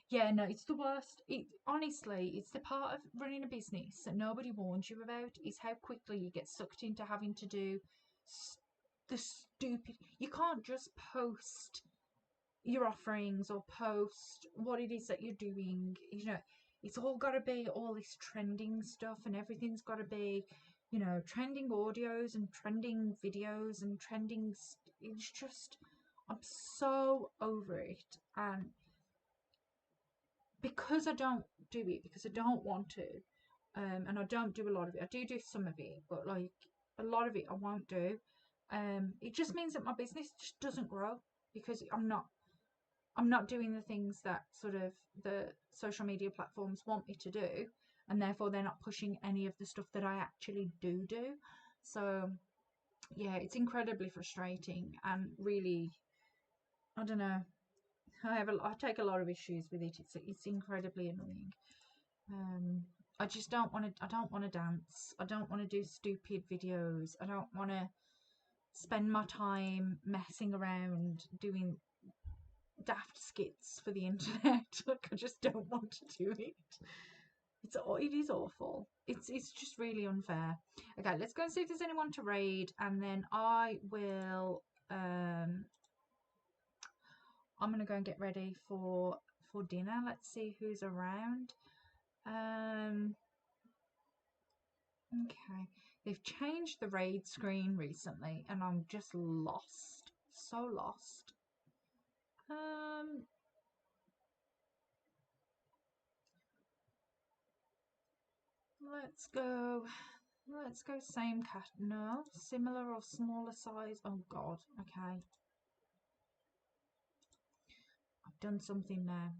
Yeah, no, it's the worst. Honestly, it's the part of running a business that nobody warns you about, is how quickly you get sucked into having to do the stupid. You can't just post your offerings or post what it is that you're doing. You know, it's all got to be all this trending stuff, and everything's got to be, you know, trending audios and trending videos and trending. It's just, I'm so over it. And because I don't do it, because I don't want to, and I don't do a lot of it. I do some of it, but like a lot of it I won't do. It just means that my business just doesn't grow because I'm not doing the things that sort of the social media platforms want me to do, and therefore they're not pushing any of the stuff that I actually do. So yeah, it's incredibly frustrating and really, I don't know. I take a lot of issues with it. It's incredibly annoying. I just don't want to. I don't want to dance. I don't want to do stupid videos. I don't want to spend my time messing around doing daft skits for the internet. Like, I just don't want to do it. It is awful. It's just really unfair. Okay, let's go and see if there's anyone to raid, and then I will. I'm gonna go and get ready for dinner. Let's see who's around. Okay, they've changed the raid screen recently, and I'm just lost. So lost. Let's go. Let's go same cat. No, similar or smaller size. Oh God. Okay. I've done something now.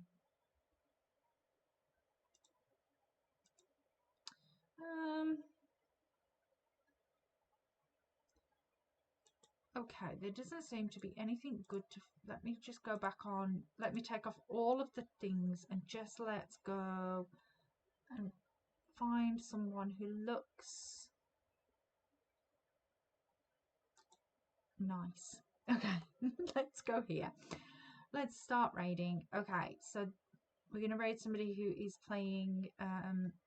Okay, there doesn't seem to be anything good to. Let me just go back on. Let me take off all of the things and just let's go and find someone who looks nice. Okay, let's go here. Let's start raiding. Okay, so we're going to raid somebody who is playing,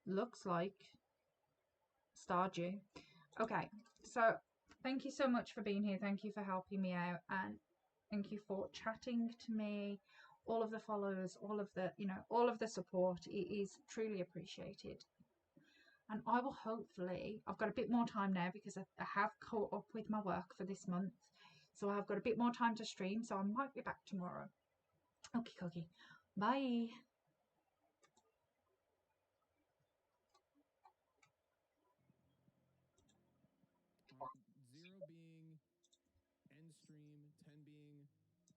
looks like Stardew. Okay, so thank you so much for being here. Thank you for helping me out, and thank you for chatting to me. All of the followers, all of the, you know, all of the support. It is truly appreciated. And I will hopefully, I've got a bit more time now because I have caught up with my work for this month. So I've got a bit more time to stream. So I might be back tomorrow. Okay, bye.